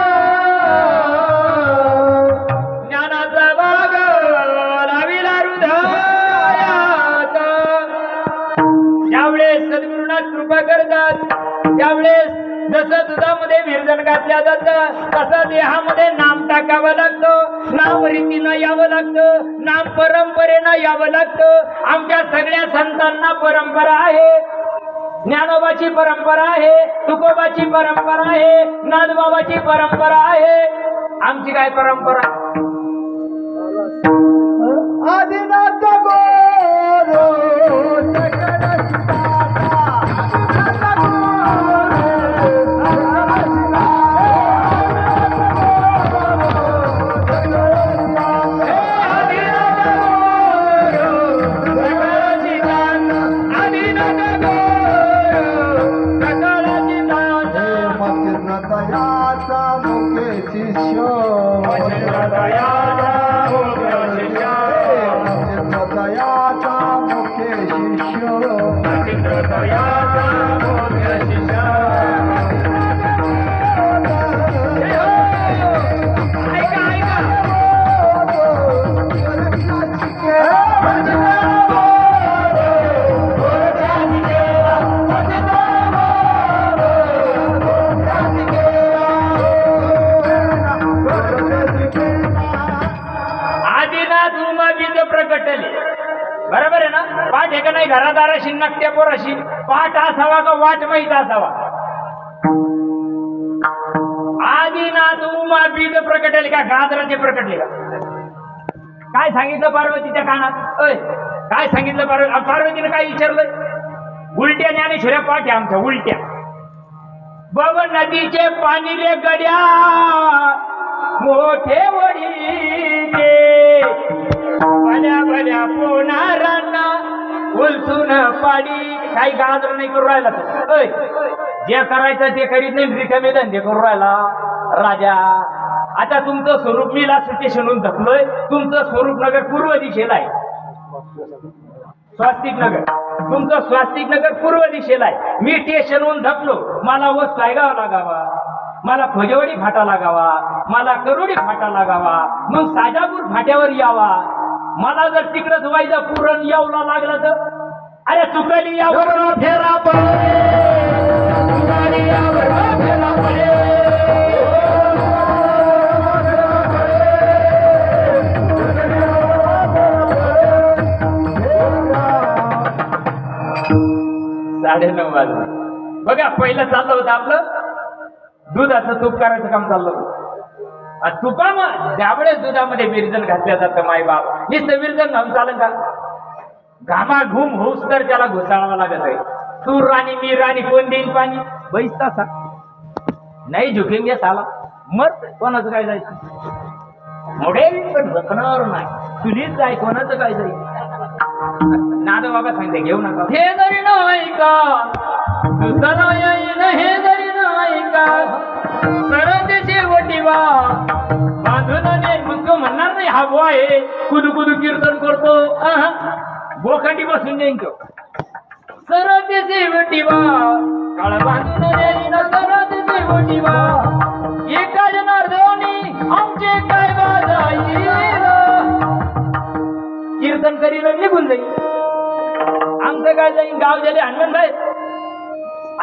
ज्ञानाचा बाग लाविला हृदयात. त्यावेळेस सद्गुरुनाथ कृपा करतात. त्यावेळेस जसं दुधामध्ये विरजन घातल्या जातं तसं देहामध्ये नाम टाकावं लागतं. नाम रीतीनं यावं लागतं. नाम परंपरेनं यावं लागतं. आमच्या सगळ्या संतांना परंपरा आहे. ज्ञानोबाची परंपरा आहे, तुकोबाची परंपरा आहे, नाथबाबाची परंपरा आहे. आमची काय परंपरा? आदिनाथ गोरो शिष्य तयाचा मुख्य शिष्य मच्छिंद्र तयाचा मुख्य शिष्य ऐका ऐका आदिनाथ उमा बीज प्रकटले बरोबर आहे ना पाठ एका नाही घरादाराशी नकट्या पोराशी पाठ असावा का वाट माहीत असावा आदिनाथ उमा बीज प्रकटले का गाजराचे प्रकटले का काय सांगितलं पार्वतीच्या कानात अय काय सांगितलं पार्वतीने काय विचारलं उलट्या ज्ञानेश्वऱ्या पाठ आहे आमच्या उलट्या बघ नदीचे पाणी रे गड्या मोठे वडीचे भल्या भल्या पोनारांना उलटून पाडी काही गाजर नाही करू राहिला तो अय जे करायचं ते करीत नाही रिकामे धंदे करू राहिला राजा आता तुमचं स्वरूप मी लास्ट स्टेशनहून धकलोय तुमचं स्वरूप नगर पूर्व दिशेला आहे स्वास्तिक नगर तुमचं स्वास्तिक नगर पूर्व दिशेला आहे मी स्टेशनहून धकलो मला वस सायगाव लागावा मला खोजवडी फाटा लागावा मला करोडी फाटा लागावा मग साजापूर फाट्यावर यावा मला जर तिकडच वायदा पुरण यावला लागला तर अरे चुकली यावर फेरा पडे चुकली यावर फेरा पडे साडेनऊ वाजले बघा पहिलं चाललं होतं आपलं दुधाचं तूप करायचं काम चाललं होतं तुपामध्ये त्यावेळेस दुधामध्ये विरजन घातल्या जातं माय बाप नुसतं विरजन घालून चालेल का घामाघूम होऊस तर त्याला घुसाळावं लागत आहे तू राणी मी राणी कोण देईन पाणी बैस तासा नाही झुकेंगे साला मत कोणाचं काय जायचं मोठे पण जखणार नाही तुझीच जाय कोणाचं काय जाईल नाद बाबा सांगते घेऊ नका हे जरी नाही का दुसरं येईन हे जरी नाही का सरते शेवटीवा बांधून मग तो म्हणणार नाही हा बुवा आहे कुदू कुदू कीर्तन करतो बोखाटी बसून जाईन तो सरते शेवटीवा काळ बांधून येईन सरते शेवटीवा एका जनार्दनी आमचे काय बाजाईल कीर्तन करील निघून जाईल आमचं काय जाईल गाव झाले हनुमान भाई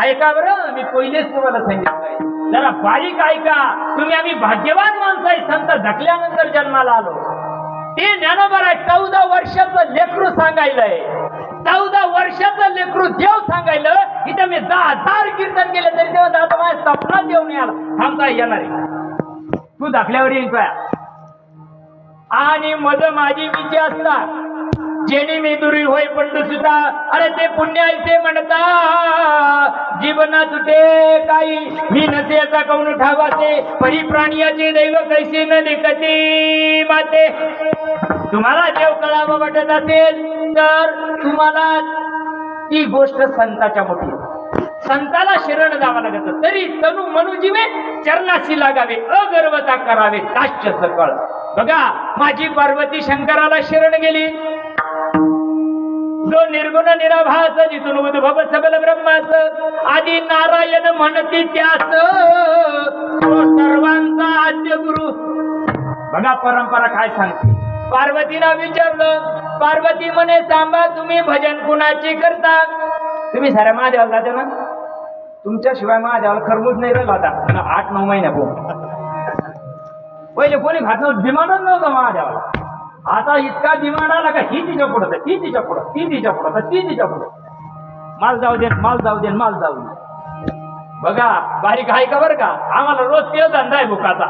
ऐका बरं मी पहिलेच तुम्हाला सांगितलंय जरा बारीक ऐका तुम्ही आम्ही भाग्यवान माणसं आहे संत धकल्यानंतर जन्माला आलो ते ज्ञानोबर आहे 14 वर्षाचं लेकरू सांगायलंय 14 वर्षाचं लेकरू देव सांगायलं इथं मी 10,000 कीर्तन केले तरी तेव्हा दादा माझ्या स्वप्नात येऊन याला थांबता येणार आहे तू दाखल्यावर येईल काय आणि मज माझी विचे असतात जेणे मी दुरी होय पंडू सुद्धा अरे ते पुण्य ते म्हणता जीवना तुटे काही मी नसेचा कौन ठावाचे परिप्राणियाचे दैव कैसे न देखते माते तुम्हाला देव कळावा वाटत असेल तर तुम्हाला ती गोष्ट संताच्या मोठी संताला शरण जावं लागत तरी तनु मनुजीवे चरणाशी लागावे अगर्वता करावे ताश्य सकळ बघा माझी पार्वती शंकराला शरण गेली जो निर्गुण निराभास जिथून उद्भव सबल ब्रह्माच आदी नारायण म्हणती त्यास तो सर्वांचा आद्य गुरु बघा परंपरा काय सांगते पार्वतीला विचारलं पार्वती म्हणे सांबा तुम्ही भजन कुणाचे करता तुम्ही साऱ्या महादेवाला जाते ना तुमच्याशिवाय महादेवाला खरमूच नाही राहिला आता 8-9 महिन्यापूर्वी पहिले कोणी घातलं डिमांडच नव्हतं महादेवाला आता इतका डिमांड आला का ही तिच्या पुढं ती तिच्या पुढं ती तिच्या पुढं ती तिच्या पुढं माल जाऊ दे माल जाऊ दे माल जाऊ दे बघा बारीक आहे का बरं का आम्हाला रोज ते धंदा आहे बुकाचा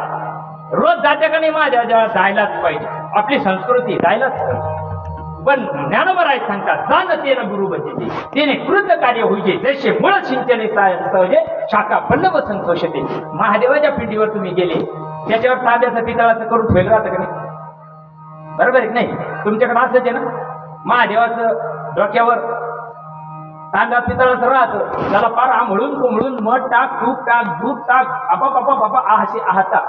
रोज जाते का नाही माझ्या जायलाच पाहिजे आपली संस्कृती जायलाच पाहिजे पण ज्ञानोबर आहे सांगतात जाणतेन गुरु बचते तिने कृत कार्य होईजे जसे मूळ सिंचने सहजे शाखा पल्लव संतोषते महादेवाच्या पिंडीवर तुम्ही गेले त्याच्यावर तांब्याचं पितळाचं करून ठेवलं राहतं का नाही बरोबर आहे नाही तुमच्याकडे असंच आहे ना महादेवाचं डोक्यावर तांब्या पितळाचं राहतं त्याला पार आंघळून कोंबळून मध टाक तूप टाक दूध टाक आपा बापा बापा आहाशी आहाता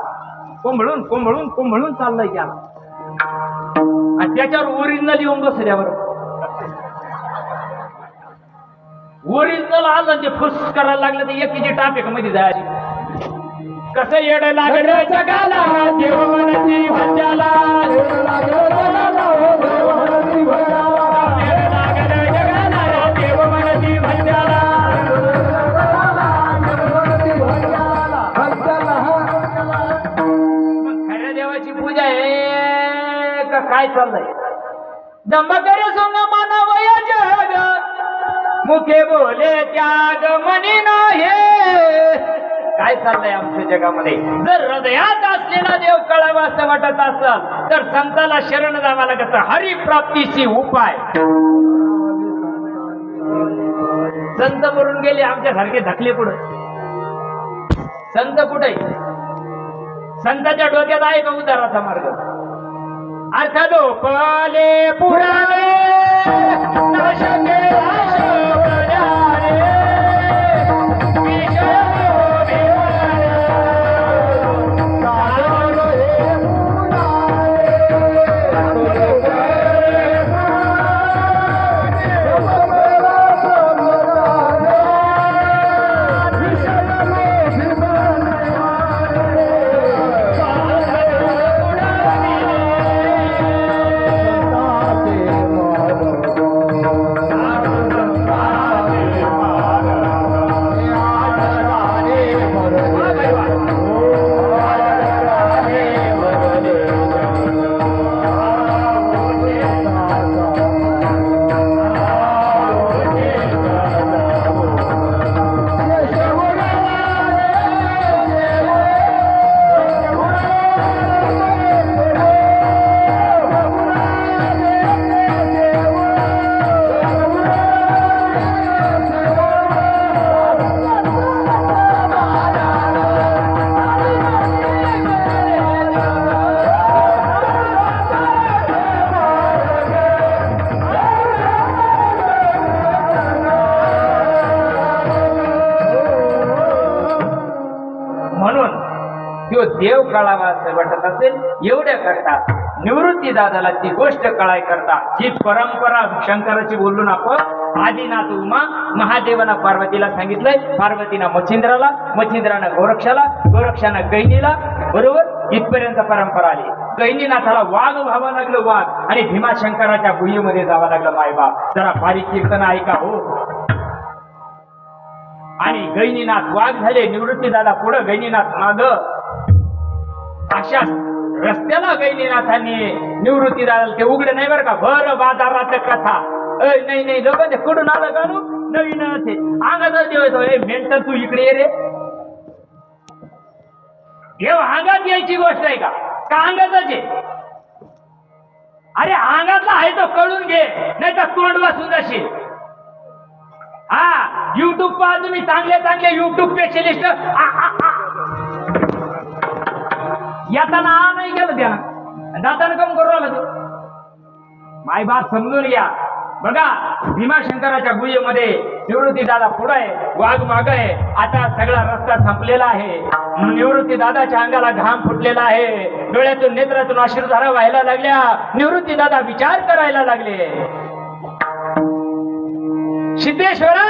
कोंबळून कोंबळून कोंबळून चाललंय त्या आणि त्याच्यावर ओरिजिनल येऊन बसल्यावर ओरिजिनल आलं ते फुस करायला लागलं तर एकीची टाप मध्ये जायची कसं येड लागलं जगाला देव मनती भंजाला येड लागलं जगाला देव मनती भंजाला मग खऱ्या देवाची पूजा आहे का काय चाललंय दंभ करे सोंग मानवया जग मुखे बोले त्याग मनी नाही काय चाललंय आमच्या जगामध्ये जर हृदयात असलेला देव कळावा असं वाटत असेल तर संताला शरण जावा लागत हरिप्राप्तीची उपाय संत मरून गेले आमच्यासारखे धकले पुढे संत कुठे संताच्या डोक्यात आहे का उद्धाराचा मार्ग अर्थ लोपले पुराणे नाशके देव कळावा असं वाटत असेल एवढ्या करता निवृत्ती दादाला ती गोष्ट कळाय करता ही परंपरा शंकराची बोलून आपण आदिनाथ उमा महादेवानं पार्वतीला सांगितलंय पार्वतीनं मच्छिंद्राला मच्छिंद्रानं गोरक्षाला गोरक्षानं गैनीला बरोबर इथपर्यंत परंपरा आली गैनीनाथाला वाघ व्हावं लागलं वाघ आणि भीमाशंकराच्या गुहेमध्ये जावं लागलं मायबाप जरा बारीक कीर्तन ऐका हो आणि गैनीनाथ वाघ झाले निवृत्ती दादा पुढं गैनीनाथ माग अशा रस्त्याला गैनीनाथांनी निवृत्ती दादाला ते उघडे नाही बरं का भर बाजारात कथा नाही नाही लोक ते कुठून आलं का नवीन अंगाचा देव मेंटल तू इकडे ये रे देव अंगात यायची गोष्ट आहे का अंगातच आहे अरे अंगातला आहे तो कळून घे नाही तर तोंड वाचून जाशील हा युट्यूब पहा तुम्ही चांगले चांगले युट्यूब स्पेशलिस्ट येताना नाही गेलं त्यानं जाताना कम करू आलं तू माय बात समजून घ्या बघा भीमाशंकराच्या गुहेमध्ये निवृत्ती दादा पुढे आहे वाघ माग आहे आता सगळा रस्ता संपलेला आहे निवृत्ती दादाच्या अंगाला घाम फुटलेला आहे डोळ्यातून नेत्रातून अश्रुधारा व्हायला लागल्या निवृत्ती दादा विचार करायला लागले सिद्धेश्वरा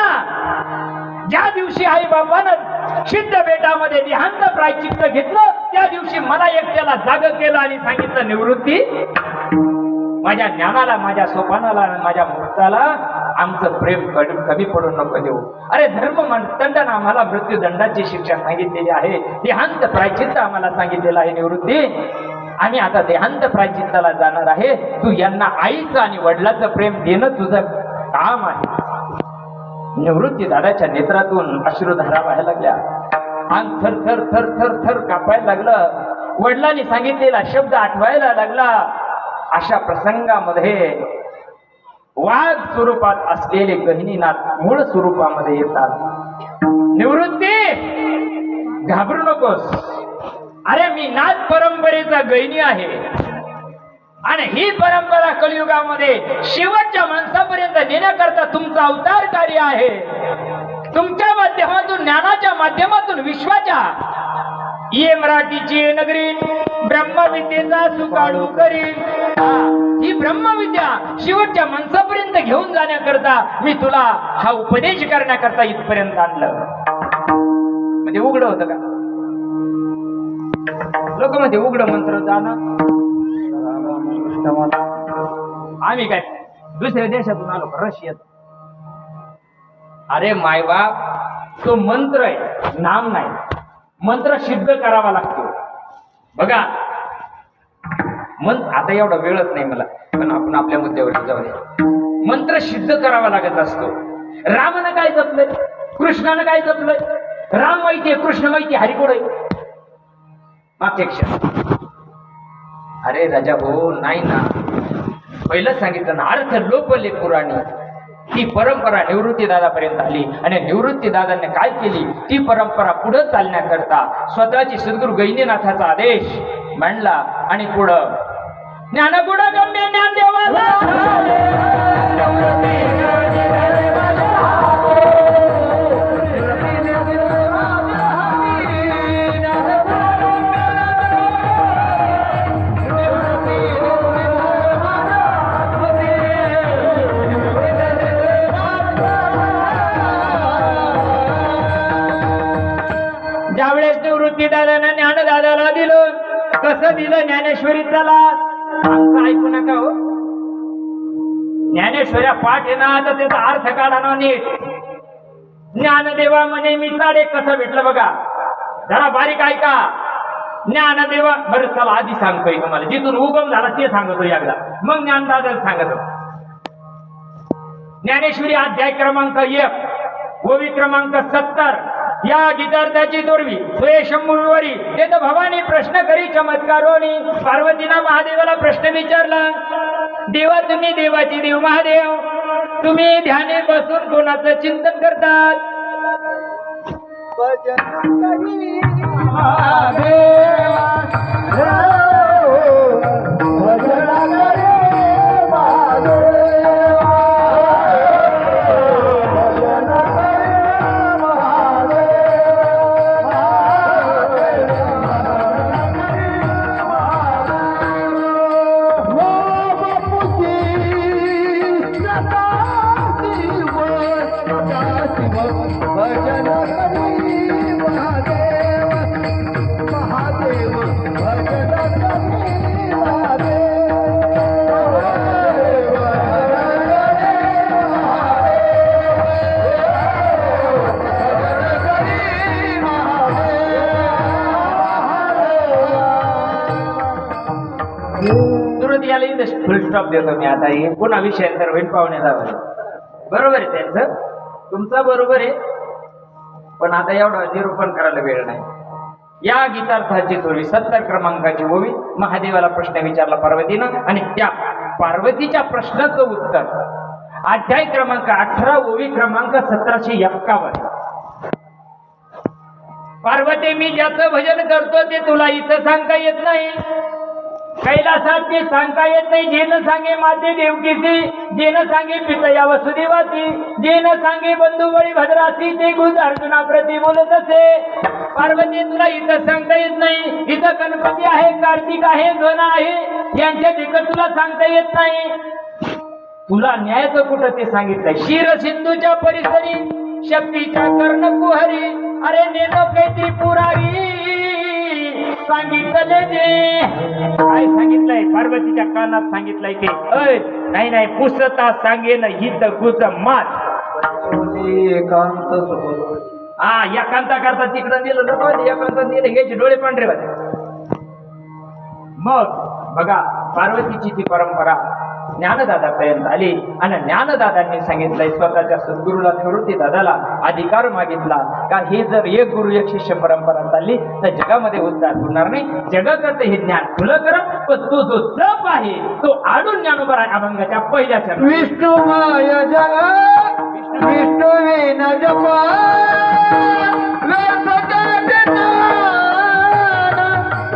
ज्या दिवशी आई बापानं सिद्ध बेटामध्ये देहांत प्रायचित्त घेतलं त्या दिवशी मला एकट्याला जाग केलं आणि सांगितलं निवृत्ती माझ्या ज्ञानाला माझ्या सोपानाला माझ्या मुक्ताला आमचं प्रेम कमी पडून नको देऊ अरे धर्म दंडन आम्हाला मृत्यूदंडाची शिक्षा सांगितलेली आहे देहांत प्रायचित्त आम्हाला सांगितलेलं आहे निवृत्ती आणि आता देहांत प्रायचित्ताला जाणार आहे तू यांना आईचं आणि वडिलाचं प्रेम देणं तुझं काम आहे निवृत्ती दादाच्या नेत्रातून अश्रुधारा व्हायला लागल्या अंग थर थर थर थर थर कापायला लागलं वडिलांनी सांगितलेला शब्द आठवायला लागला अशा प्रसंगामध्ये वाघ स्वरूपात असलेले गहिनीनाथ मूळ स्वरूपामध्ये येतात निवृत्ती घाबरू नकोस अरे मी नाथ परंपरेचा गहिनी आहे आणि ही परंपरा कलियुगामध्ये शेवटच्या माणसापर्यंत नेण्याकरता तुमचा अवतार कार्य आहे तुमच्या माध्यमातून ज्ञानाच्या माध्यमातून विश्वाच्या ये मराठीची नगरी ब्रह्मविद्येचा सुकाळू करीन ही ब्रह्मविद्या शेवटच्या माणसापर्यंत घेऊन जाण्याकरता करण्याकरता मी तुला हा उपदेश करण्याकरता इथपर्यंत आणलं. म्हणजे उघड होतं का? लोक म्हणजे उघड मंत्र जाणं. आम्ही काय दुसऱ्या देशातून आलो का? रशियात. अरे मायबाप, तो मंत्र आहे, नाम नाही. मंत्र सिद्ध करावा लागतो. बघा आता एवढा वेळच नाही मला, पण आपण आपल्या मुद्द्यावर जाऊया. मंत्र सिद्ध करावा लागत असतो. रामानं काय जपलंय, कृष्णानं काय जपलंय? राम माहितीये, कृष्ण माहिती, हरिकोड आहे. मागच्या क्षण अरे राजा हो नाही ना, पहिलं सांगितलं ना, अर्थ लोपले पुराणी. ती परंपरा निवृत्ती दादापर्यंत आली आणि निवृत्ती दादांनी काय केली, ती परंपरा पुढे चालण्याकरता स्वतःची सद्गुरु गैनीनाथाचा आदेश मांडला आणि पुढं ज्ञानगुण गम्य ज्ञानदेवाला ज्यावेळेस निवृत्ती दादांना ज्ञानदादाला दिलं, कसं दिलं? ज्ञानेश्वरी त्याला आमचं ऐकू नका हो. ज्ञानेश्वऱ्या पाठ आहे ना, तर त्याचा अर्थ काढा ना नीट. ज्ञानदेवा म्हणे मी साडे कसं भेटलं बघा, जरा बारीक ऐका. ज्ञानदेवा बरं चला आधी सांगतोय तुम्हाला, जिथून उगम झाला ते सांगतो एकदा, मग ज्ञानदादा सांगतो. ज्ञानेश्वरी अध्याय क्रमांक 1 ओवी क्रमांक 70. या गीतार्थाची दोरवी शंभूवरी तेथ भवानी प्रश्न करी चमत्कारोनी. पार्वतीना महादेवाला प्रश्न विचारला, देवा तुम्ही देवाची देव महादेव, तुम्ही ध्याने बसून कोणाचं चिंतन करतात? फुल स्टॉप देतो मी आता. हे पुन्हा विषयांतर होईल पाहुणे जावं. बरोबर आहे त्यांचं, तुमचं बरोबर आहे, पण आता एवढं निरूपण करायला वेळ नाही. या गीतार्थाची दोरी 70 क्रमांकाची ओवी. महादेवाला प्रश्न विचारला पार्वतीनं आणि त्या पार्वतीच्या प्रश्नाचं उत्तर अध्याय क्रमांक 18 ओवी क्रमांक 1751. पार्वती मी ज्याचं भजन करतो ते तुला इथं सांगता येत नाही, कैलासात ते सांगता येत नाही. जे न सांगे माते देवकीची, जे न सांगे पितया वसुदेवाची, जे न सांगे बंधुबळी भद्राची, ते गुज अर्जुना प्रति बोलत असे. पार्वती तुला इथं सांगता येत नाही. इथं गणपती आहे, कार्तिक आहे, गण आहे, यांच्या देखत तुला सांगता येत नाही. तुला न्यायचं कुठं ते सांगितलंय. शिर सिंधूच्या परिसरी शक्तीच्या कर्ण कुहरी, अरे नेनो कैत्री पुरारी सांगितले. जे काय सांगितलंय पार्वतीच्या कानात सांगितलंय की अय नाही नाही पुसता सांगेन हित गुज मात एकांत हा एकांता करता तिकडं नेलं नको, एकांता नेलं घ्यायचे डोळे पांढरे होते. मग बघा पार्वतीची ती परंपरा ज्ञानदादापर्यंत आली आणि ज्ञानदादांनी सांगितलंय स्वतःच्या सद्गुरूला निवृत्ती दादाला अधिकार मागितला का हे जर एक गुरु एक शिष्य परंपरा चालली तर जगामध्ये उद्धार होणार नाही. जगाकडचं हे ज्ञान खुलं कर, पण तो जो जप आहे तो आडून ज्ञानोबा अभंगाच्या पहिल्या चरणात. विष्णुमय जग विष्णु विन जपा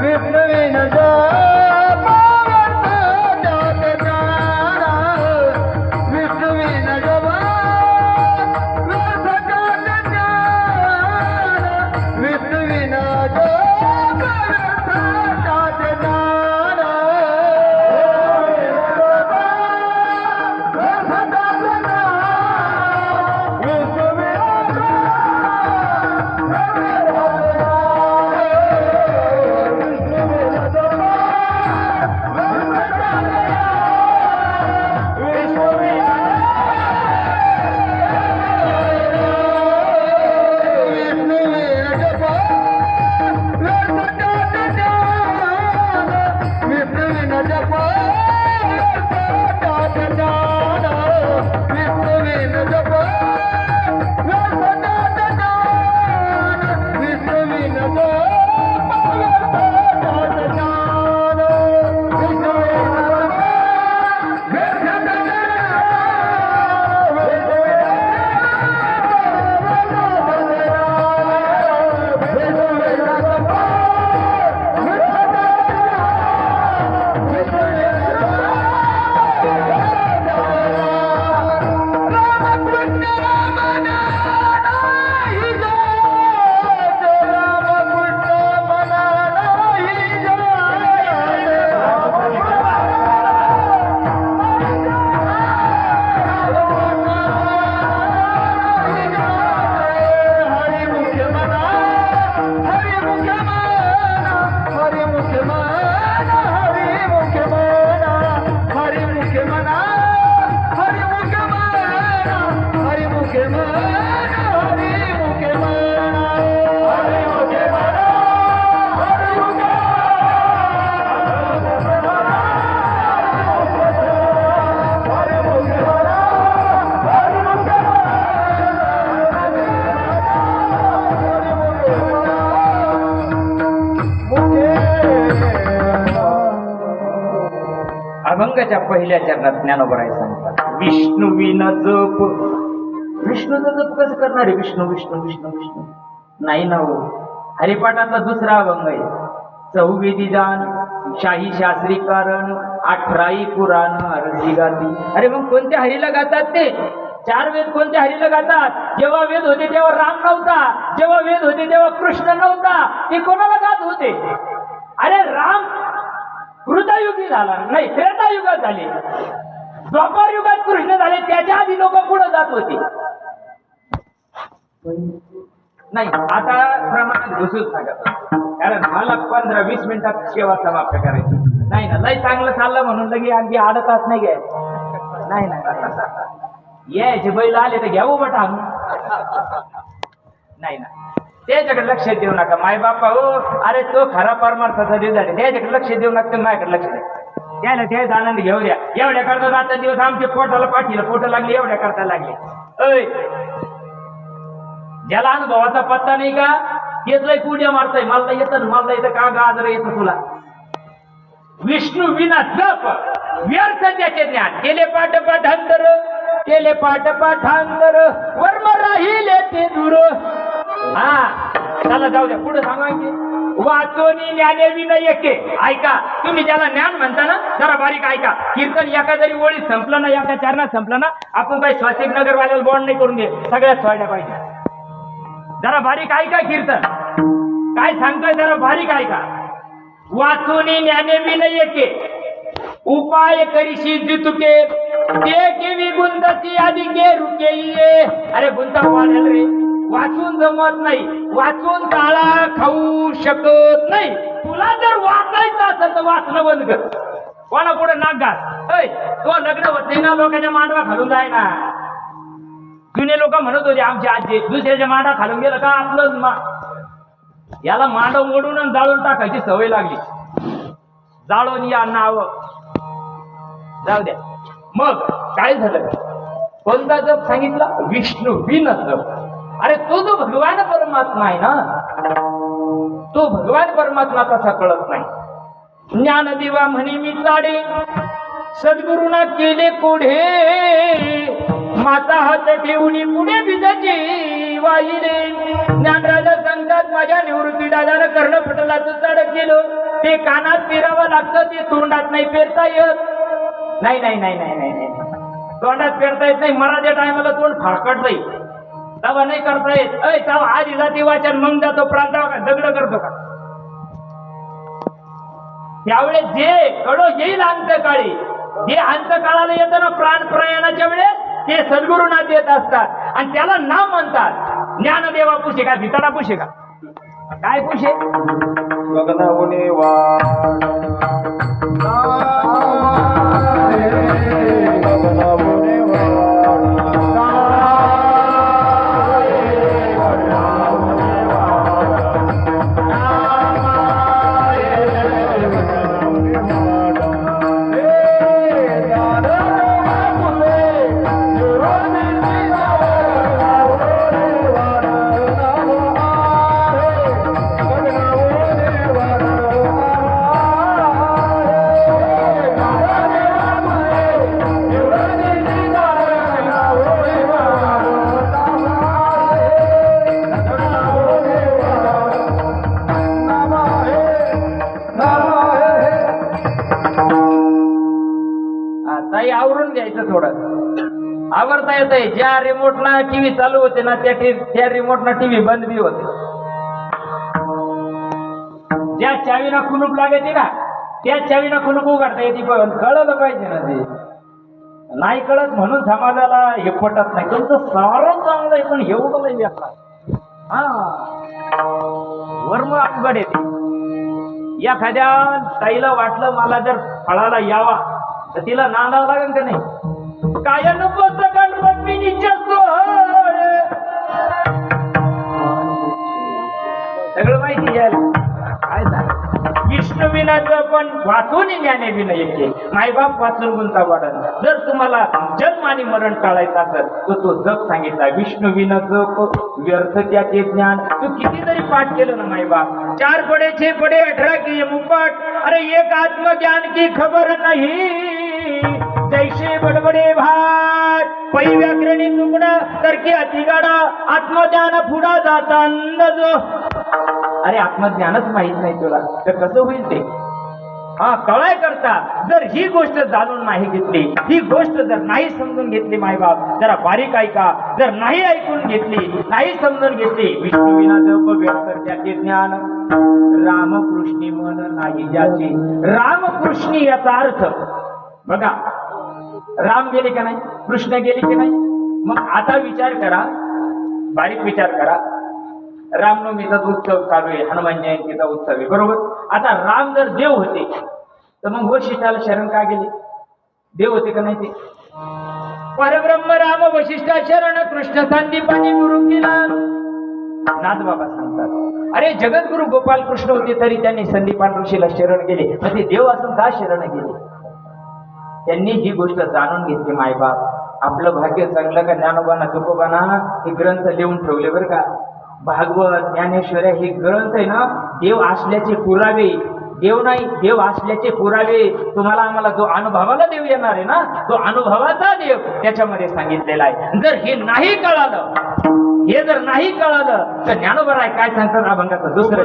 विष्णु विन जपा विष्णु विन जपा विष्णु विन जपा अभंगाच्या पहिल्या चरणात ज्ञानोबराय सांगतात विष्णू विन जप. विष्णूचं जप कसं करणार आहे? विष्णू विष्णू विष्णू विष्णू नाही ना हो. हरिपाठातला दुसरा अभंग आहे 4 जान शाही शास्त्री कारण 18 पुराण हरसी गाती. अरे मग कोणत्या हरीला गातात ते? 4 वेद कोणत्या हरीला गातात? जेव्हा वेद होते तेव्हा राम नव्हता, जेव्हा वेद होते तेव्हा कृष्ण नव्हता. ते कोणाला गात होते? अरे राम कृतयुगी झाला नाही, त्रेतायुगात झाले, द्वापार युगात कृष्ण झाले, त्याच्या आधी लोक पुढे जात होते. नाही आता प्रमाणात घुसूच सांगत, कारण मला 15-20 मिनिटात सेवा समाप्त करायची नाही ना. लय चांगलं चाललं म्हणून लगे अगदी आडताच नाही घ्यायचं नाही ना. यायचे बैल आले तर घ्यावं बटा नाही ना. त्याच्याकडे लक्ष देऊ नका माय बापा हो. अरे तो खरा परमार्थाचा दिवस आहे, त्याच्याकडे लक्ष देऊ नका, माझ्याकडे लक्ष द्या. त्याला त्याच आनंद घेऊ द्या. एवढ्या करता रात्र दिवस आमच्या पोटाला पाठीला पोट लागले, एवढ्या करता लागले. अय ज्याला अनुभवाचा पत्ता नाही का तेच लय पुढे मारतय. मला येतं, मला येतं का गाजर येतं तुला? विष्णू विना जप व्यर्थ त्याचे ज्ञान. केले पाठ पाठांतर, केले पाठ पाठांतर वर्म राहिले ते दूर. हा चला जाऊ द्या, पुढे सांगा की वाचोनी ज्ञाने विनय एके. ऐका तुम्ही ज्याला ज्ञान म्हणता ना, जरा बारीक ऐका. कीर्तन एका जरी ओळीत संपलं ना, एका चरणात संपलं ना, आपण काही स्वासिक नगरवाल्याला बॉन्ड नाही करून दे, सगळ्यात सोडल्या पाहिजे. जरा बारीक ऐका कीर्तन काय सांगतोय, जरा बारीक ऐका. वाचोनी ज्ञाने विनय एके उपाय करीशी जितुके ते केवी गुंतती आधी के रुके ये. अरे गुंता वाढेल रे, वाचून जमत नाही, वाचून काळा खाऊ शकत नाही. तुला जर वाचायचं असेल तर वाचणं बंद कर. कोणा पुढे नाक घास. तो लग्न होत नाही ना, लोकांच्या मांडवा खालून जाय ना. जुने लोक म्हणत होते आमचे आजी, दुसऱ्याच्या मांडा खालून गेलं का आपलं याला मांडव मोडून आणि जाळून टाकायची सवय लागली. जाळून या नाव जाऊ द्या. मग काय झालं? कोणता जप सांगितला? विष्णू विन जप. अरे तो जो भगवान परमात्मा आहे ना, तो भगवान परमात्मा तसा कळत नाही. ज्ञानदेवा म्हणे मी चाडे सद्गुरुना केले कोढे, माता हात ठेवणी पुढे बिजाची वाहिले. ज्ञानराजा सांगतात माझ्या निवृत्ती दादानं कर्ण पटलाचं चाड केलं. ते कानात पेरावं लागतं, ते तोंडात नाही पेरता येत. नाही नाही नाही नाही नाही नाही तोंडात पेरता येत नाही. मराठ्या टायमाला तोंड फाळकट जाईल, तवा नाही करता येत. तवा आधी जाती वाचन मग जातो प्रांतावा का दगड करतो का? त्यावेळेस जे कडो येईल अंतकाळी, जे अंतकाळाला येतं ना प्राण प्रयाणाच्या वेळेस, ते सद्गुरुनाथ येत असतात आणि त्याला नाम म्हणतात. ज्ञानदेवा पुशे का भिताडा पुशे का काय पुशे? गगनावने वाढ गगनावने वापरता येतंय. ज्या रिमोटला टीव्ही चालू होते ना त्या रिमोटला टीव्ही बंद बी होते. ज्या चावीला कुलूप लागायचे ना त्या चावीला कुलूप उघडता येते. पण कळलं पाहिजे ना ते. नाही कळत म्हणून समाजाला हे पटत नाही. तुमचं सारं चांगलं आहे पण एवढं नाही व्यापार. हा वर्म अवघड येते. एखाद्या ताईला वाटलं मला जर फळाला यावा तर तिला नांदावं लागेल का नाही. काय नको सगळं माहिती यायला काय झालं. विष्णुविनाचं पण वाचून ज्ञाने विनय येते. मायबाप वाचून गुंता वाढत. जर तुम्हाला जन्म आणि मरण टाळायचं असेल तर तो जग सांगितला. विष्णुविनाचं व्यर्थ त्याचे ज्ञान. तू किती तरी पाठ केलं ना मायबाप. 4 पडे 6 पडे 18 की मुपाट. अरे एक आत्मज्ञान की खबर नाही. जैसे बडबडे भाट पै व्याकरणी तुकडा तर की अतिगाडा. आत्मज्ञान पुढा जाता अंदाज. अरे आत्मज्ञानच माहित नाही तुला तर कसं होईल ते. हा कळाय करता जर ही गोष्ट जाणून नाही घेतली, ही गोष्ट जर नाही समजून घेतली मायबाप, जरा बारीक ऐका. जर नाही ऐकून घेतली, नाही समजून घेतली. विष्णुविना जप व्यर्थ त्याचे ज्ञान. रामकृष्णी मन नाही ज्याचे. रामकृष्णी याचा अर्थ बघा. राम गेले का नाही, कृष्ण गेले की नाही. मग आता विचार करा, बारीक विचार करा. रामनवमीचा उत्सव चालू आहे, हनुमान जयंतीचा उत्सव आहे, बरोबर. आता राम जर देव होते तर मग वशिष्ठाला शरण का गेले. देव होते का नाही ते. परब्रह्म राम वशिष्ठा शरण कृष्ण संदीपानी गुरु केला. नाथबाबा सांगतात अरे जगद्गुरु गोपाल कृष्ण होते तरी त्यांनी संदीपान ऋषीला शरण गेले. मग ते देव असून का शरण गेले. त्यांनी ही गोष्ट जाणून घेतली. मायबाप आपलं भाग्य चांगलं का ज्ञानोबाना तुकोबाना हे ग्रंथ लिहून ठेवले बरं का. भागवत ज्ञानेश्वर हे ग्रंथ आहे ना देव असल्याचे पुरावे. देव नाही, देव असल्याचे पुरावे. तुम्हाला आम्हाला जो अनुभवाला देव येणार आहे ना तो अनुभवाचा देव त्याच्यामध्ये सांगितलेला आहे. जर हे नाही कळालं, हे जर नाही कळालं तर ज्ञानोबा काय सांगतात अभंगाचं दुसरं.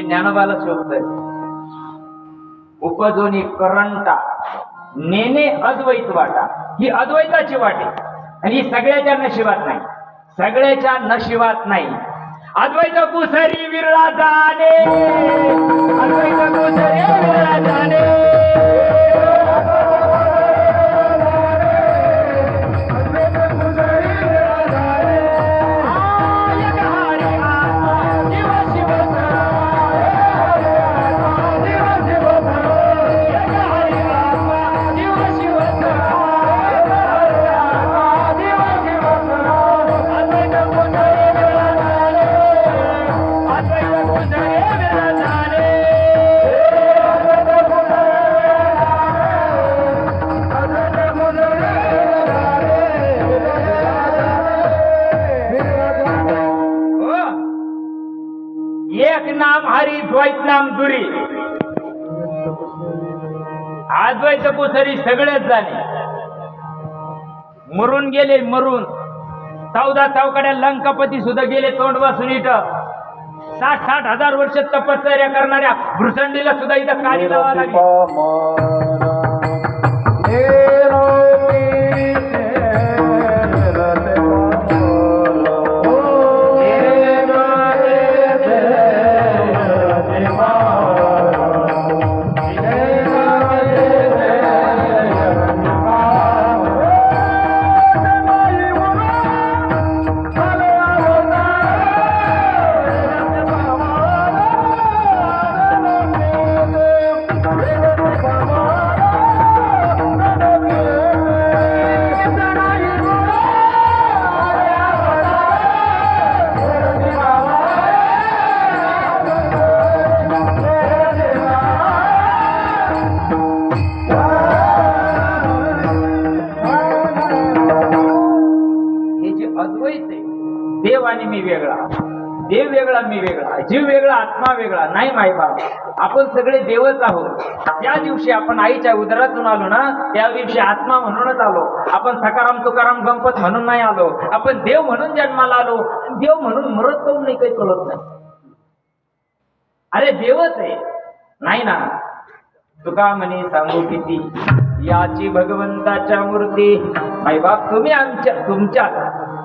ज्ञानोबाला शोधतय. उपजोनी करंटा नेने अद्वैत वाटा. ही अद्वैताची वाटे आणि ही सगळ्याच्या नशिबात नाही. सगळ्याच्या नशिबात नाही. अद्वैत कुसरी विरळा जाणे. अद्वैत कुसरी विरळा जाणे. एक नाम हरी द्वैत नाम दुरी. अद्वैत कुसरी सगळेच झाले. मरून गेले मरून. 14 चौकड्या लंकापती सुद्धा गेले तोंड वासून इथं 60 हजार वर्ष तपश्चर्या करणाऱ्या भृसंडीला सुद्धा इथं काळी लावा लागली. देव आणि मी वेगळा, देव वेगळा मी वेगळा, जीव वेगळा आत्मा वेगळा नाही माय बाप. आपण सगळे देवच आहोत. ज्या दिवशी आपण आईच्या उदरातून आलो ना त्या दिवशी आत्मा म्हणूनच आलो. आपण सकाराम तुकाराम गणपत म्हणून नाही आलो. आपण देव म्हणून जन्माला आलो. देव म्हणून मरत करून नाही काही कळत नाही. अरे देवच आहे नाही ना. तुका म्हणे सांगू किती याची भगवंताच्या मूर्ती. माय बाप तुम्ही आमच्या तुमच्यात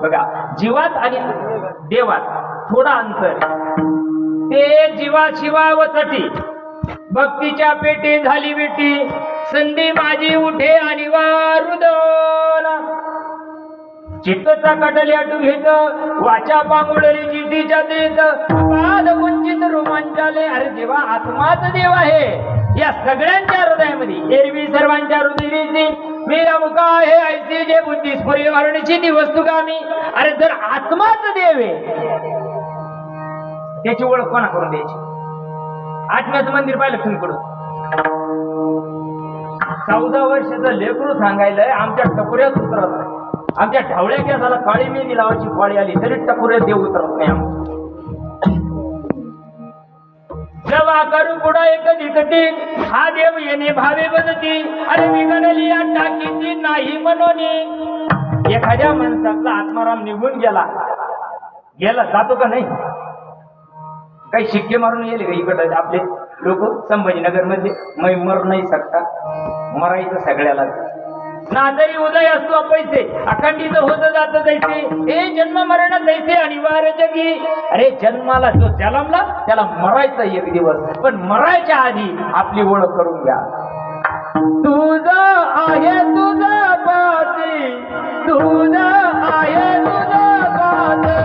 बघा जीवात आणि देवात थोडा अंतर. ते जीवा शिवावसाठी भक्तीच्या पेटी झाली बेटी. संधी माझी उठे आणि वारुदोन चित्तचा कटल्या तू घेत वाचा पांगुळली चिठीच्या देत पाद वंचित रोमांचाले. अरे देवा आत्माच देव आहे या सगळ्यांच्या हृदयामध्ये. एरवी सर्वांच्या हृदयाची मी अमुका आहे ऐसी जे बुद्धी स्फुरी वारणीची ती वस्तू का मी. अरे जर आत्माच देव आहे त्याची ओळख कोणा करून द्यायची. आत्म्याचं मंदिर पाहिलं तुम्ही कडून 14 वर्षाचं लेकरू सांगायलंय आमच्या टकुऱ्यात उतरत नाही. आमच्या ढवळ्या केसाला काळी मेहंदी लावायची पाळी आली तरी टकुऱ्यात देव उतरत नाही. आमचं जेव्हा करू पुढा एक दिकती हा देव येणे भावे बनती. अरे विगडली टाकीची नाही म्हणून. एखाद्या माणसाचा आत्माराम निघून गेला जातो का नाही. काही शिक्के मारून येईल का इकडे आपले लोक संभाजीनगर मध्ये मै मर नाही सकता. मरायचं सगळ्याला ना तरी उदय असतो पैसे अखंडित होत जात जायचे. हे जन्म मरण जायचे अनिवार्य जगी. अरे जन्माला जो जन्मला त्याला मरायचा एक दिवस. पण मरायच्या आधी आपली ओळख करून घ्या. तुझा आहे तुझा पासी तुझा आहे तुझा पासी.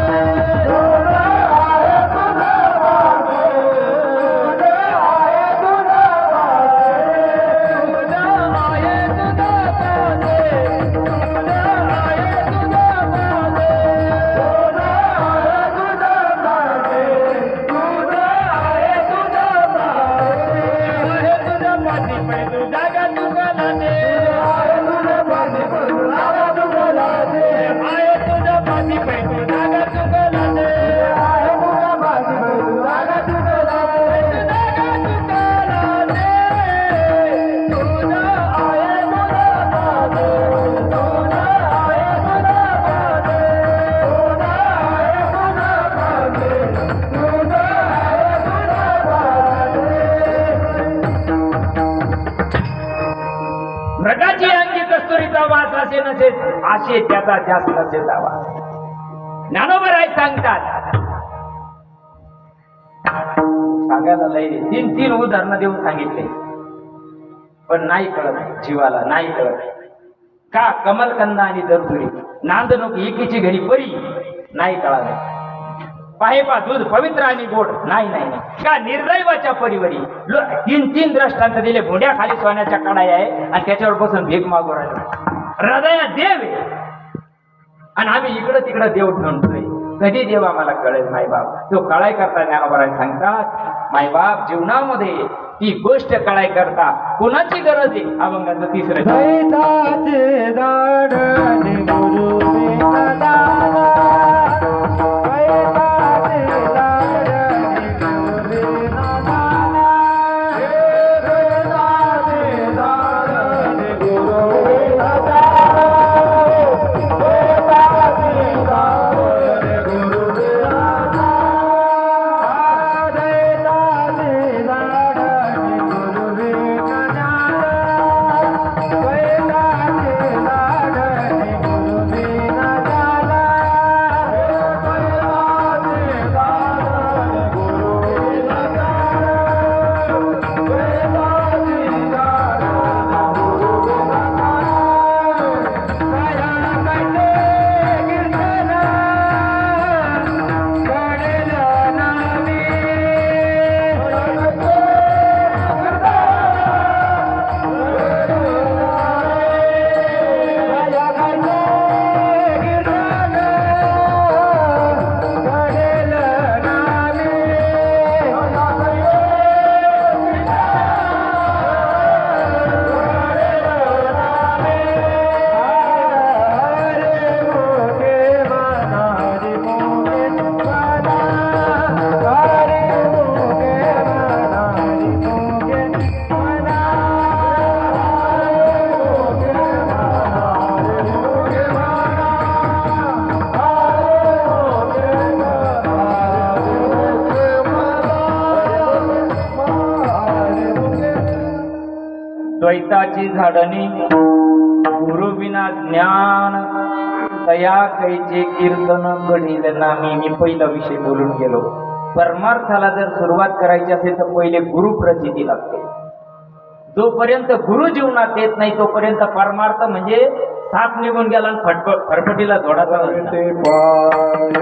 मृगाची अंगी कस्तुरीचा वास असे नसे असे त्याचा जास्त नसे जावा. ज्ञानोबा राय सांगतात सांगायला लय 3 उदाहरणं देऊन सांगितले पण नाही कळत जीवाला नाही कळत. का कमलकंद आणि दरदुरी नांदणूक एकीची घरी परी नाही कळालं. पाहेपा दूध पवित्र आणि गोड नाही नाही का निर्दैवाच्या परिवारी 3 दृष्टांत दिले. भोंड्या खाली सोन्याच्या कडाई आहे आणि त्याच्यावर बसून भीक मागू राहिले. हृदया देव आहे आणि आम्ही इकडं तिकडं देव ठेवतोय. कधी देव आम्हाला कळेल मायबाप. तो कळाय करता ज्ञानोबा सांगतात मायबाप जीवनामध्ये ती गोष्ट कळाय करता कोणाची गरज आहे. अभंगाचं 3रं गुरु द्वैताची झाडणी गुरु विना ज्ञान तया कैचे कीर्तन घडील नाही. मी पहिला विषय बोलून गेलो. परमार्थाला जर सुरुवात करायची असेल तर पहिले गुरु प्रचिती लागते. जोपर्यंत गुरु जीवनात येत नाही तोपर्यंत परमार्थ म्हणजे साप निघून गेला आणि फटफटीला जोडाचा नसतो. ते पाय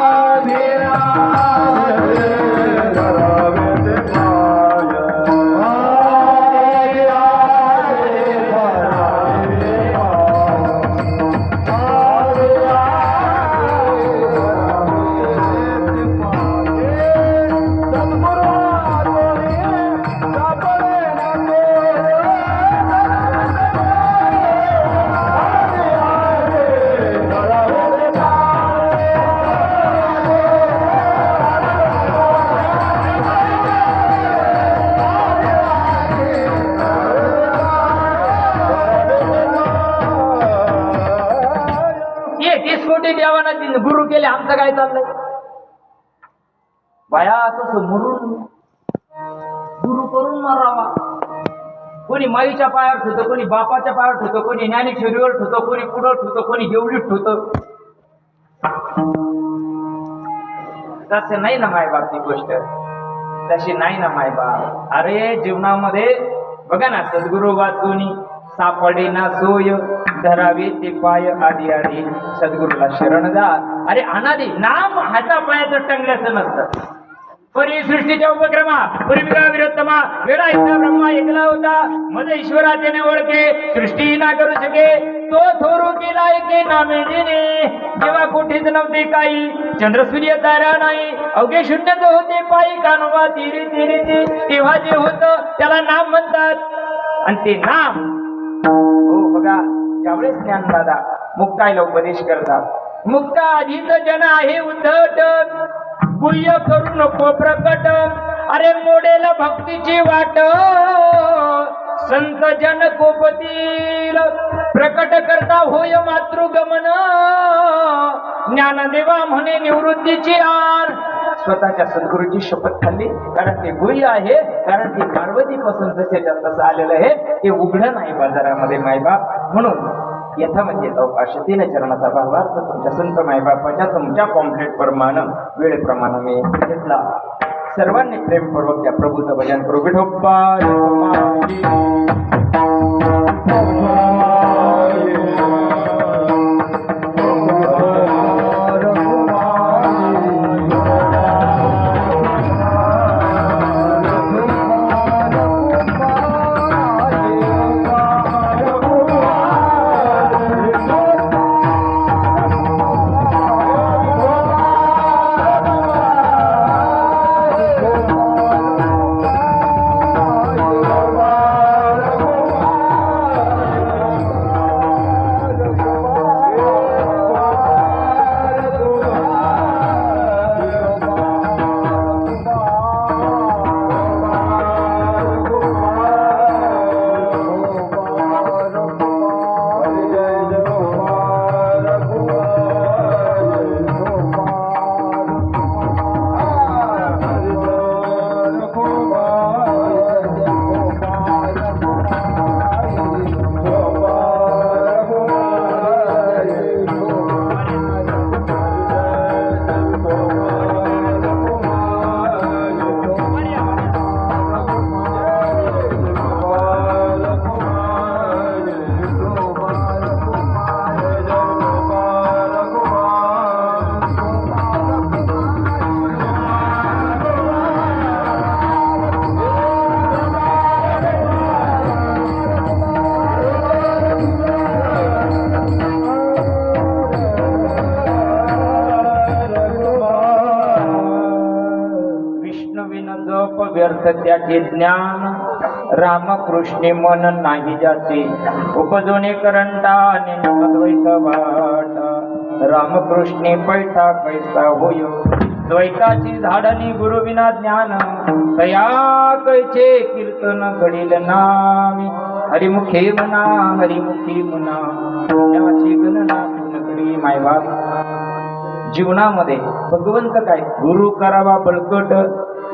आधी राधे धरावे ते पाय आधी राधे धरावे ते पाय आधी राधे धरावे ते पाय सद्गुरू आतोनी सापडे ना ये 30 कोटी देवाना गुरु केले. आमचं काय चाललंय बाया? तसं मरून गुरु करून मारावा. कोणी माईच्या पायावर ठेवतो, कोणी बापाच्या पायावर ठेवतो, कोणी ज्ञानेश्वरीवर ठेवतो, कोणी पुढं ठेवतो, कोणी देवडीत ठेवतो. तसे नाही ना मायबाप ती गोष्ट, तशी नाही ना मायबाप. अरे जीवनामध्ये बघा ना, सद्गुरु वाचूनी सापडे ना सोय धरावे ते पाय आधी आधी सद्गुरूला शरण जा. अरे अनादी नाम हाता पायाचं टंगल्याचं नसतं. परी सृष्टीच्या उपक्रमा पूर्विका विरोत्तमा वेळा इथला ब्रह्मा एकला होता. मज ईश्वरा त्याने ओळखे सृष्टी ना करू शके तो थोरू केला एके नामे जिने. जेव्हा कुठेच नव्हते काही चंद्र सूर्य तारा नाही अवघे शून्यच होते पायी कानोबा तिरी तिरीचे. तेव्हा जे होतं त्याला नाम म्हणतात आणि ते नाम हो बघा. ज्यावेळेस ज्ञानदादा मुक्ताईला उपदेश करतात, मुक्ता आधीच जन आहे उद्धट गुह्य करू नको प्रकट. अरे मोडेल भक्तीची वाट संत जन कोपतील प्रकट करता होय मातृगमन. ज्ञानदेवा म्हणे निवृत्तीची आर. स्वतःच्या सद्गुरूची शपथ खाल्ली कारण ते गुह्य आहे, कारण ते पार्वती पासून जसेच्या तसं आलेलं आहे, ते उघडं नाही बाजारामध्ये मायबाप. म्हणून यथामध्ये अवकाश 3 चरणाचा भावार्थ तुमच्या संत मायबापाच्या तुमच्या पॉम्पलेट प्रमाणे वेळेप्रमाणे मी घेतला. सर्वांनी प्रेमपूर्वक त्या प्रभूचं भजन करू. विठोबा व्यर्थ त्याचे ज्ञान रामकृष्णे मन नाही जाते उपजोने करंटा द्वैत वाट रामकृष्णे पैठा कैसा होय द्वैताची झाडणी गुरु विना ज्ञान तया कैचे कीर्तन घडील नामी हरिमुखे म्हणा हरिमुखी म्हणा पुण्याची गणना पुनकडी मायबाप जीवनामध्ये भगवंत काय गुरु करावा बळकट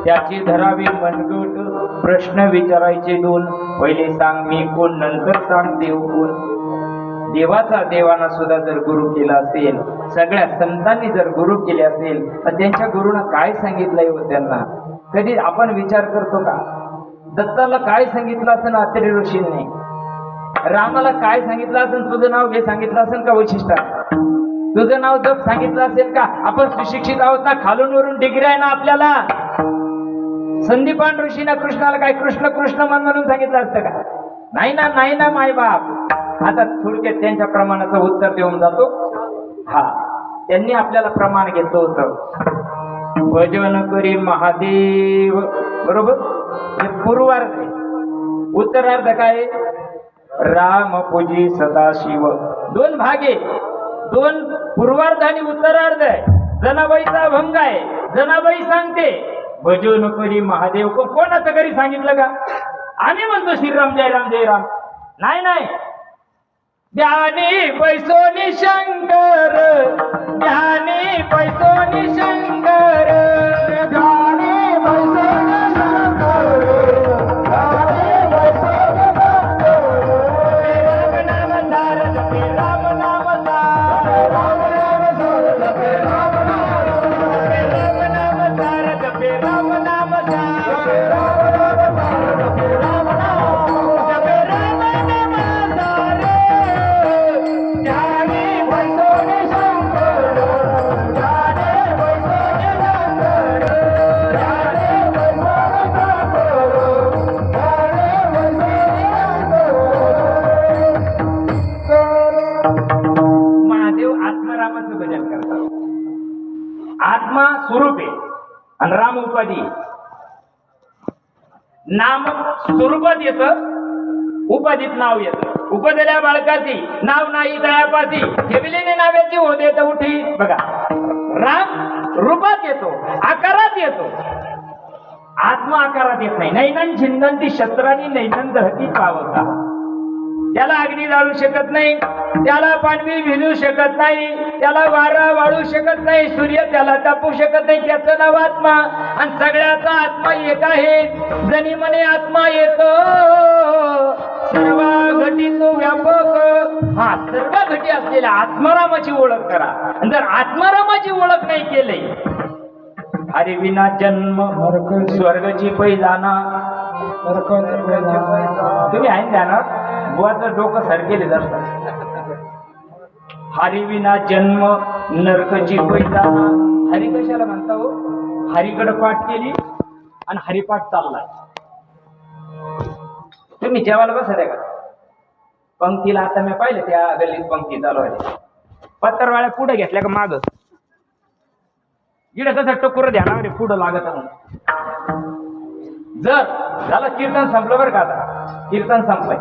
त्याची धरावी मनगट प्रश्न विचारायचे दोन पहिले सांग मी कोण नंतर सांग देव कोण देवाचा देवाना सुद्धा जर गुरु केला असेल सगळ्या संतांनी जर गुरु केले असेल तर त्यांच्या गुरुनं काय सांगितलंय हो त्यांना कधी आपण विचार करतो का दत्ताला काय सांगितलं असेल अत्रे ऋषींनी रामाला काय सांगितलं असेल तुझं नाव घे सांगितलं असेल का वैशिष्ट्य तुझं नाव जप सांगितलं असेल का आपण सुशिक्षित आहोत ना खालून वरून डिग्री आहे ना आपल्याला संदीपान ऋषीना कृष्णाला काय कृष्ण कृष्ण म्हणून सांगितलं असतं का नाही ना माय बाप आता थोडक्यात त्यांच्या प्रमाणाचं उत्तर देऊन जातो हा त्यांनी आपल्याला प्रमाण घेतलं होतं भजन करी महादेव बरोबर हे पूर्वार्ध आहे उत्तरार्ध काय राम पूजी सदाशिव दोन भाग आहे दोन पूर्वार्ध आणि उत्तरार्ध आहे जनाबाईचा अभंग आहे जनाबाई सांगते भजन करी महादेव कोणाचं घरी सांगितलं का आम्ही म्हणतो श्रीराम जय राम नाही ध्यानी पैसोनी शंकर ध्यानी पैसोनी शंकर ध्यानी पैसोनी शंकर ध्यानी पैसोनी शंकर राम नाम सारथ राम नाम सारथ राम नाम आत्मा स्वरूप आहे आणि राम उपाधी नाम स्वरूपात येत उपाधीत नाव येत उपदिल्या बाळकाची नाव नाही दयापाची ठेवलेली नाव्याची होते तर उठी बघा राम रूपात येतो आकारात येतो आत्मा आकारात येत नाही नैनन छिंदंती शस्त्रांनी नैनन दहती पावता त्याला अग्नी जाळू शकत नाही त्याला पाणवी भिजू शकत नाही त्याला वारा वाळू शकत नाही सूर्य त्याला तापू शकत नाही त्याचं नाव आत्मा आणि सगळ्याचा आत्मा एक आहे जनी म्हणे आत्मा येतो सर्व घटी तो व्यापक हा सर्व घटी असलेल्या आत्मारामाची ओळख करा आणि जर आत्मारामाची ओळख नाही केली हरी विना जन्म स्वर्गची पै जाना तुम्ही आहे जाणार बुवाचं डोकं सरकेले जास्त हरी विना जन्म नरकची पैदा हरी कशाला म्हणता हो हरीकडे पाठ केली आणि हरिपाठ चाललाय तुम्ही जेवायला बसत का पंक्तीला आता मी पाहिलं त्या गल्लीत पंक्ती चालू आहे पत्तरवाळ्या पुढे घेतल्या का माग इकडे कसं टकोर ध्यानावर पुढं लागत जर झालं कीर्तन संपलं बरं का आता कीर्तन संपलंय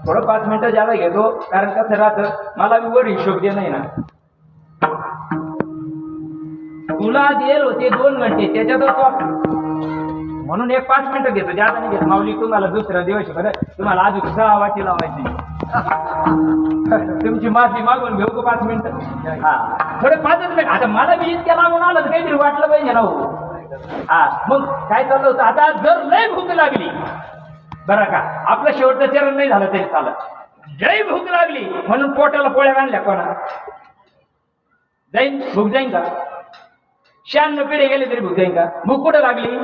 थोडं 5 मिनिटं ज्यादा घेतो कारण कसं राहतं मला मी वर हिशोब दे नाही ना तुला देल होते 2 घंटे त्याच्यातच म्हणून एक 5 मिनिटं घेतो ज्यादा नाही घेत माऊली तुम्हाला दुसरा दिवस बरं तुम्हाला अजून 6 वाटी लावायची तुमची माफी मागून घेऊ का 5 मिनिटं हा थोडे 5च मिनिट आता मला मी इतक्या लागून आलं तर काहीतरी वाटलं पाहिजे ना हो हा मग काय चाललं होतं आता जर लय भूक लागली बरं का आपलं शेवटचं चरण नाही झालं तरी चालत जय भूक लागली म्हणून पोटाला पोळ्या बांधल्या कोणा जाईन भूक जाईन का 96 पिढे गेले तरी भूक जाईन का भूक कुठं लागली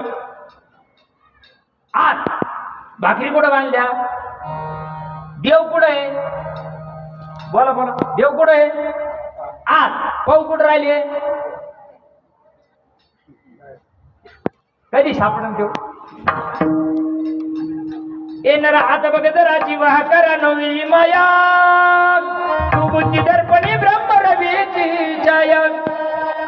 आत भाकरी कुठं बांधल्या देव कुठं आहे बोला बोला देव कुठं आहे आत पाऊ कुठं राहिले कधी सापडून देऊ येणार आता बघ जरा जीवा करा नवी माया तू बुद्धी दर्पणी ब्रह्म रवीची छाया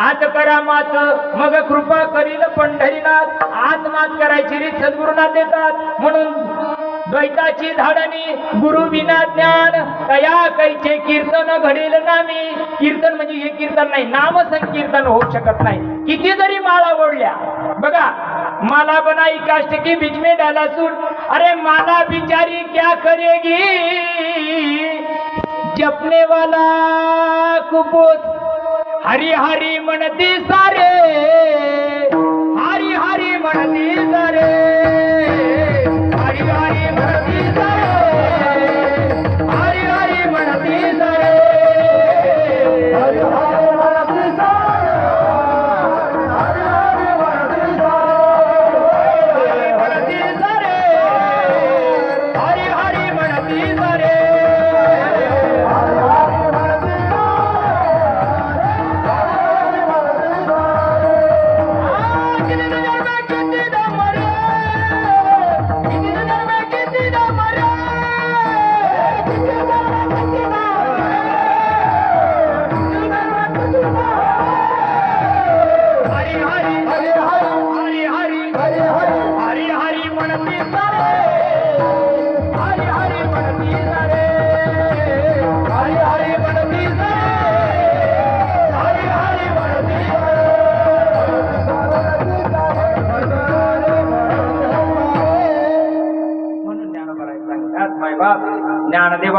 आत करा मात मग कृपा करील पंढरीनाथ आत मात करायची रीत सद्गुरुनाथ देतात म्हणून द्वैताची धाडणी गुरु विना ज्ञान कया कैचे कीर्तन घडेल नामी कीर्तन म्हणजे हे कीर्तन नाही नाम संकीर्तन होऊ शकत नाही किती जरी माळा ओढल्या बघा माला बनाई काष्ट की बीच में डाला सूट अरे माला बिचारी क्या करेगी जपने वाला कुपोत हरी हरी म्हणती सारे हरी हरी म्हणती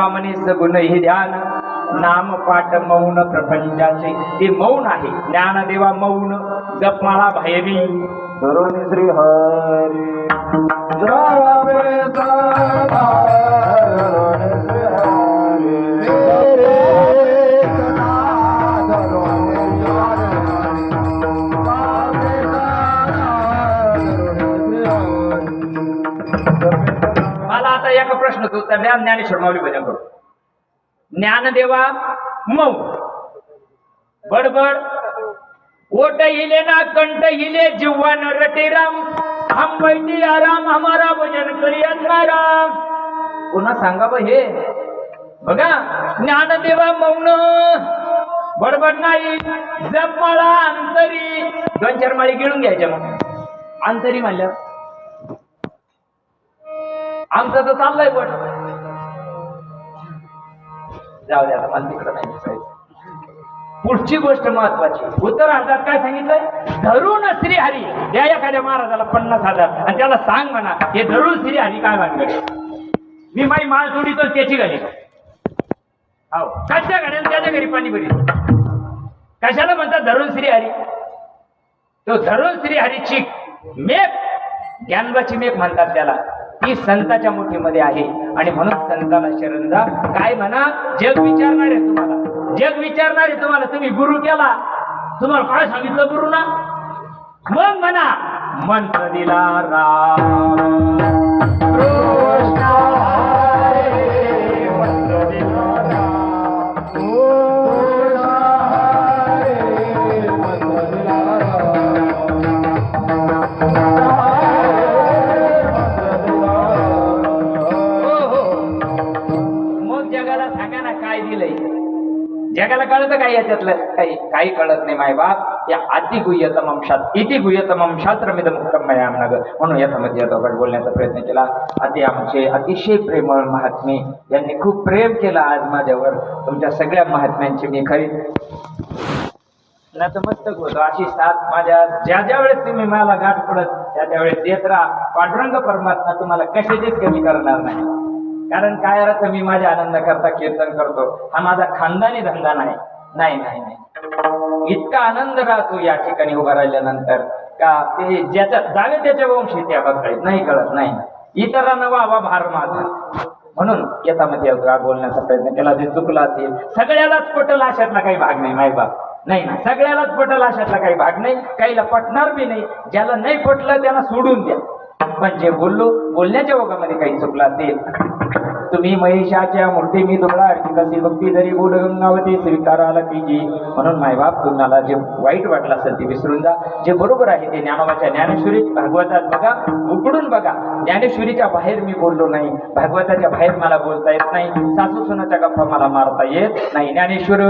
देवा म्हणे सगुण हे ध्यान नाम पाठ मौन प्रपंचाचे ते मौन आहे ज्ञानदेवा मौन जपमाळा बाहेरी धरून श्री हरी जावे सदा धरून श्री हरी रे सदा धरून श्री हरी जावे सदा धरून श्री हरी मला आता एका प्रश्नाचं उत्तर द्या ज्ञानेश्वर माऊली भजन करू ज्ञानदेवा मौ बडबड ओट हिले ना कंठ हिले जीवन रटे राम हम बैठी आराम हमारा भजन करी राम पुन्हा सांगा ब हे बघा ज्ञानदेवा मौन बडबड नाही जप माळा अंतरी 2-4 माळी गिळून घ्यायच्या मग अंतरी म्हणल्या आमचं तर चाललंय पण जाऊ द्या मला तिकडं नाही दिसायचं पुढची गोष्ट महत्वाची उत्तरार्धात काय सांगितलंय धरून श्रीहरी द्या एखाद्या महाराजाला 50,000 आणि त्याला सांग म्हणा हे धरून श्रीहरी काय भानगड मी माई माळ जोडीतो त्याची घडी हो कशा घडेल त्याच्या घरी पाणी भरी कशाला म्हणतात धरून श्रीहरी तो धरून श्रीहरीची मेघ ज्ञानवाची मेघ म्हणतात त्याला ती संताच्या मुठीमध्ये आहे आणि म्हणून संताला शरण जा काय म्हणा जग विचारणार आहे तुम्हाला जग विचारणार आहे तुम्हाला तुम्ही गुरु केला तुम्हाला काय सांगितलं गुरु ना मग म्हणा मंत्र दिला राम कृष्ण हरे मंत्र दिला राम कृष्ण हरे मंत्र दिला मग जगाला सांगा ना काय दिलंय जगाला कळत काय याच्यातलं काही कळत नाही माय बाप या अतिगुह्यतमं इति गुह्यतमं शास्त्रमिदमुक्तं मयामनग म्हणून याच्यामध्ये दोघांत बोलण्याचा प्रयत्न केला अति आमचे अतिशय प्रेमळ महात्मे यांनी खूप प्रेम केलं आज माझ्यावर तुमच्या सगळ्या महात्म्यांची मी खरी नतमस्तक होतो अशी साथ माझ्या ज्या वेळेस तुम्ही मला गाठ पडत त्या वेळेस देत राहा पांडुरंग परमात्मा तुम्हाला कशाचीच कमी करणार नाही कारण काय अर्थ मी माझ्या आनंद करता कीर्तन करतो हा माझा खानदानी धंदा नाही नाही नाही नाही इतका आनंद राहतो या ठिकाणी उभा राहिल्यानंतर का ते ज्याच्या जावे त्याच्या वंशी त्या बघायत नाही कळत नाही इतरांना वावा भार माझा म्हणून येतामध्ये बोलण्याचा प्रयत्न केला जे चुकला असेल सगळ्यालाच पटल अशातला काही भाग नाही मायबाप नाही ना सगळ्यालाच पटल अशातला काही भाग नाही काहीला पटणार बी नाही ज्याला नाही पटलं त्याला सोडून द्या पण जे बोलण्याच्या ओघामध्ये काही चुकलं असेल तुम्ही महिषाच्या मूर्ती मी दोळा कशी भक्ती जरी बोल गंगावती स्वीकाराला पाहिजे म्हणून मायबाप तुम्हाला जे वाईट वाटलं असेल ते विसरून जा जे बरोबर आहे ते ज्ञानोबाच्या ज्ञानेश्वरी भागवतात बघा उघडून बघा ज्ञानेश्वरीच्या बाहेर मी बोललो नाही भागवताच्या बाहेर मला बोलता येत नाही सासू सुनाच्या गप्पा मला मारता येत नाही ज्ञानेश्वर